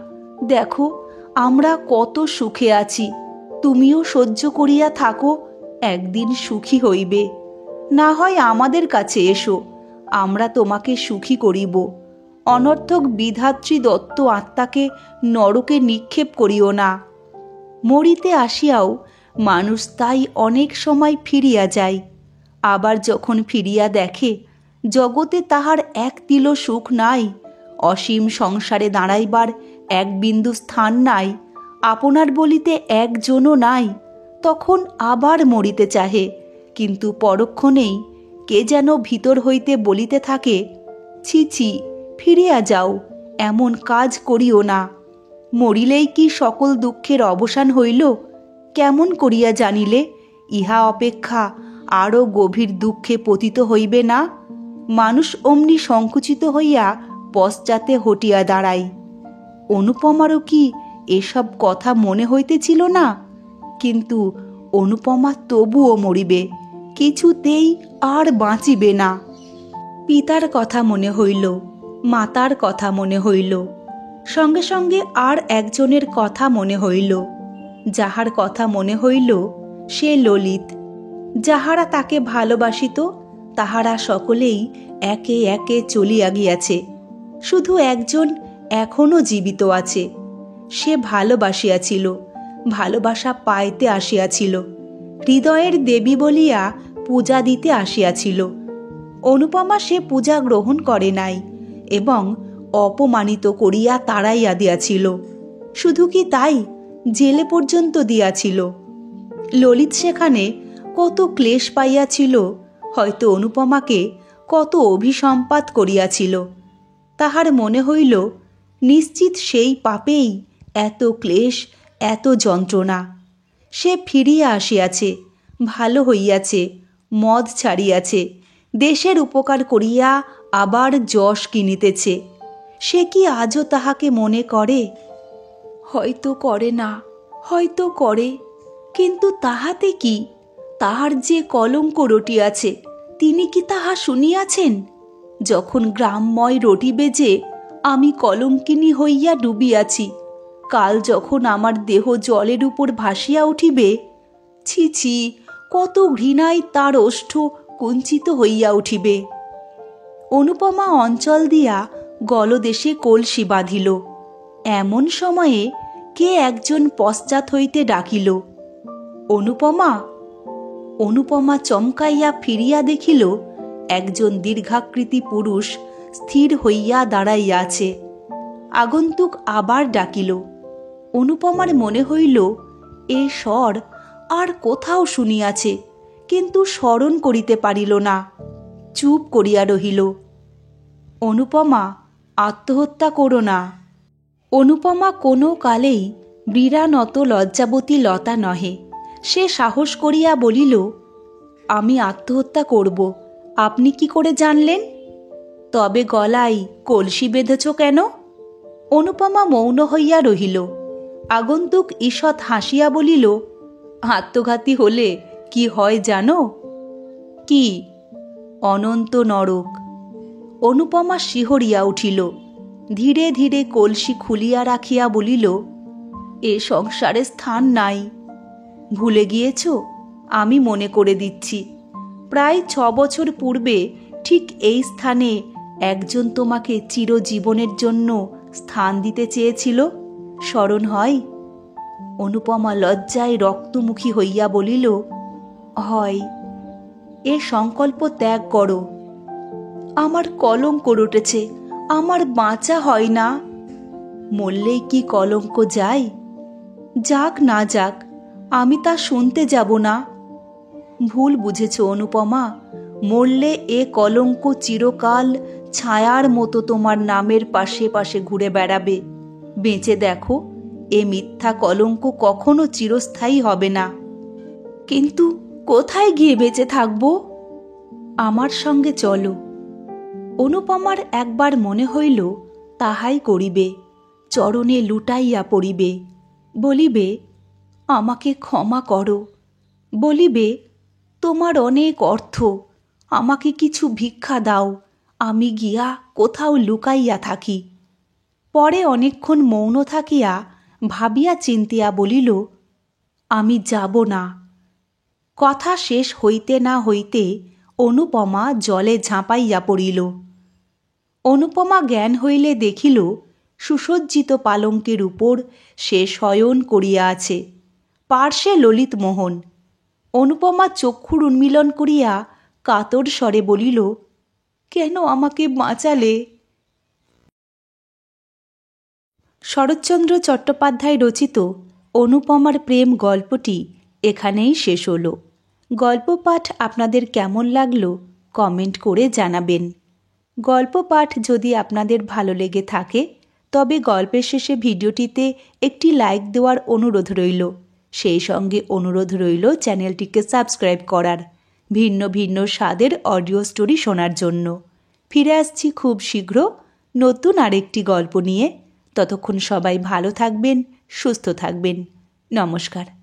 দেখো আমরা কত সুখে আছি, তুমিও সহ্য করিয়া থাকো, একদিন সুখী হইবে। না হয় আমাদের কাছে এসো, আমরা তোমাকে সুখী করিব। অনর্থক বিধাত্রী দত্ত আত্মাকে নরকে নিক্ষেপ করিও না। মরিতে আসিয়াও মানুষ তাই অনেক সময় ফিরিয়া যায়। আবার যখন ফিরিয়া দেখে জগতে তাহার এক তিলও সুখ নাই, অসীম সংসারে দাঁড়াইবার এক বিন্দু স্থান নাই, আপনার বলিতে একজনও নাই, তখন আবার মরিতে চাহে। কিন্তু পরক্ষণেই কে যেন ভিতর হইতে বলিতে থাকে, ছি ছি, ফিরিয়া যাও, এমন কাজ করিও না। মরিলেই কি সকল দুঃখের অবসান হইল? কেমন করিয়া জানিলে ইহা অপেক্ষা আরও গভীর দুঃখে পতিত হইবে না? মানুষ অমনি সংকুচিত হইয়া পশ্চাতে হটিয়া দাঁড়ায়। অনুপমারও কি এসব কথা মনে হইতেছিল না? কিন্তু অনুপমা তবুও মরিবে, কিছুতেই আর বাঁচিবে না। পিতার কথা মনে হইল, মাতার কথা মনে হইল, সঙ্গে সঙ্গে আর একজনের কথা মনে হইল। যাহার কথা মনে হইল সে ললিত। যাহারা তাকে ভালোবাসিত তাহারা সকলেই একে একে চলিয়া গিয়াছে। শুধু একজন এখনো জীবিত আছে। সে ভালোবাসিয়াছিল, ভালোবাসা পাইতে আসিয়াছিল, হৃদয়ের দেবী বলিয়া পূজা দিতে আসিয়াছিল। অনুপমা সে পূজা গ্রহণ করে নাই এবং অপমানিত করিয়া তাড়াইয়া দিয়াছিল। শুধু কি তাই, জেলে পর্যন্ত দিয়াছিল। ললিত সেখানে কত ক্লেশ পাইয়াছিল, হয়তো অনুপমাকে কত অভিসম্পাত করিয়াছিল। তাহার মনে হইল নিশ্চিত সেই পাপেই এত ক্লেশ, এত যন্ত্রণা। সে ফিরিয়া আসিয়াছে, ভালো হইয়াছে, মদ ছাড়িয়াছে, দেশের উপকার করিয়া আবার যশ কিনিতেছে। সে কি আজও তাহাকে মনে করে? হয়তো করে না, হয়তো করে, কিন্তু তাহাতে কি? তাহার যে কলঙ্ক রটিয়াছে, তিনি কি তাহা শুনিয়াছেন? যখন গ্রামময় রটিবে যে আমি কলঙ্কিনী হইয়া ডুবিয়াছি, কাল যখন আমার দেহ জলের উপর ভাসিয়া উঠিবে, ছি ছি, কত ঘৃণায় তার ওষ্ঠ কুঞ্চিত হইয়া উঠিবে। অনুপমা অঞ্চল দিয়া গলদেশে কলসি বাঁধিল। এমন সময়ে কে একজন পশ্চাৎ হইতে ডাকিল, অনুপমা। অনুপমা চমকাইয়া ফিরিয়া দেখিল একজন দীর্ঘাকৃতি পুরুষ স্থির হইয়া দাঁড়াইয়া আছে। আগন্তুক আবার ডাকিল। অনুপমার মনে হইল এ স্বর আর কোথাও শুনিয়াছে, কিন্তু স্মরণ করিতে পারিল না। চুপ করিয়া রহিল। অনুপমা, আত্মহত্যা করো না। অনুপমা কোনো কালেই বীরানত লজ্জাবতী লতা নহে। সে সাহস করিয়া বলিল, আমি আত্মহত্যা করব, আপনি কি করে জানলেন? তবে গলায় কলসি বেঁধেছ কেন? অনুপমা মৌন হইয়া রহিল। আগন্তুক ঈষৎ হাসিয়া বলিল, আত্মঘাতী হলে কি হয় জানো? কি? অনন্ত নরক। অনুপমা শিহরিয়া উঠিল। ধীরে ধীরে কলসি খুলিয়া রাখিয়া বলিল, এ সংসারে স্থান নাই। ভুলে গিয়েছ? আমি মনে করে দিচ্ছি। প্রায় 6 বছর পূর্বে ঠিক এই স্থানে একজন তোমাকে চিরজীবনের জন্য স্থান দিতে চেয়েছিল, স্মরণ হয়? অনুপমা লজ্জায় রক্তমুখী হইয়া বলিল, হয়। এ সংকল্প ত্যাগ করো। আমার কলঙ্ক রটেছে, আমার বাঁচা হয় না। মরলেই কি কলঙ্ক যায়? যাক না যাক, আমি তা শুনতে যাব না। ভুল বুঝেছ অনুপমা। মরলে এ কলঙ্ক চিরকাল ছায়ার মতো তোমার নামের পাশে পাশে ঘুরে বেড়াবে। বেঁচে দেখো, এ মিথ্যা কলঙ্ক কখনো চিরস্থায়ী হবে না। কিন্তু কোথায় গিয়ে বেঁচে থাকবো? আমার সঙ্গে চলো। অনুপমার একবার মনে হইল তাহাই করিবে, চরণে লুটাইয়া পড়িবে। বলিবে, আমাকে ক্ষমা করো। বলিবে, তোমার অনেক অর্থ, আমাকে কিছু ভিক্ষা দাও, আমি গিয়া কোথাও লুকাইয়া থাকি। পরে অনেকক্ষণ মৌন থাকিয়া ভাবিয়া চিন্তিয়া বলিল, আমি যাব না। কথা শেষ হইতে না হইতে অনুপমা জলে ঝাঁপাইয়া পড়িল। অনুপমা জ্ঞান হইলে দেখিল সুসজ্জিত পালঙ্কের উপর সে শয়ন করিয়া আছে, পার্শ্বে ললিতমোহন। অনুপমা চক্ষুর উন্মীলন করিয়া কাতর স্বরে বলিল, কেন আমাকে বাঁচালে? শরৎচন্দ্র চট্টোপাধ্যায় রচিত অনুপমার প্রেম গল্পটি এখানেই শেষ হল। গল্প পাঠ আপনাদের কেমন লাগলো কমেন্ট করে জানাবেন। গল্প পাঠ যদি আপনাদের ভালো লেগে থাকে তবে গল্পের শেষে ভিডিওটিতে একটি লাইক দেওয়ার অনুরোধ রইল। সেই সঙ্গে অনুরোধ রইল চ্যানেলটিকে সাবস্ক্রাইব করার, ভিন্ন ভিন্ন স্বাদের অডিও স্টোরি শোনার জন্য। ফিরে আসছি খুব শীঘ্র নতুন আরেকটি গল্প নিয়ে। ততক্ষণ সবাই ভালো থাকবেন, সুস্থ থাকবেন। নমস্কার।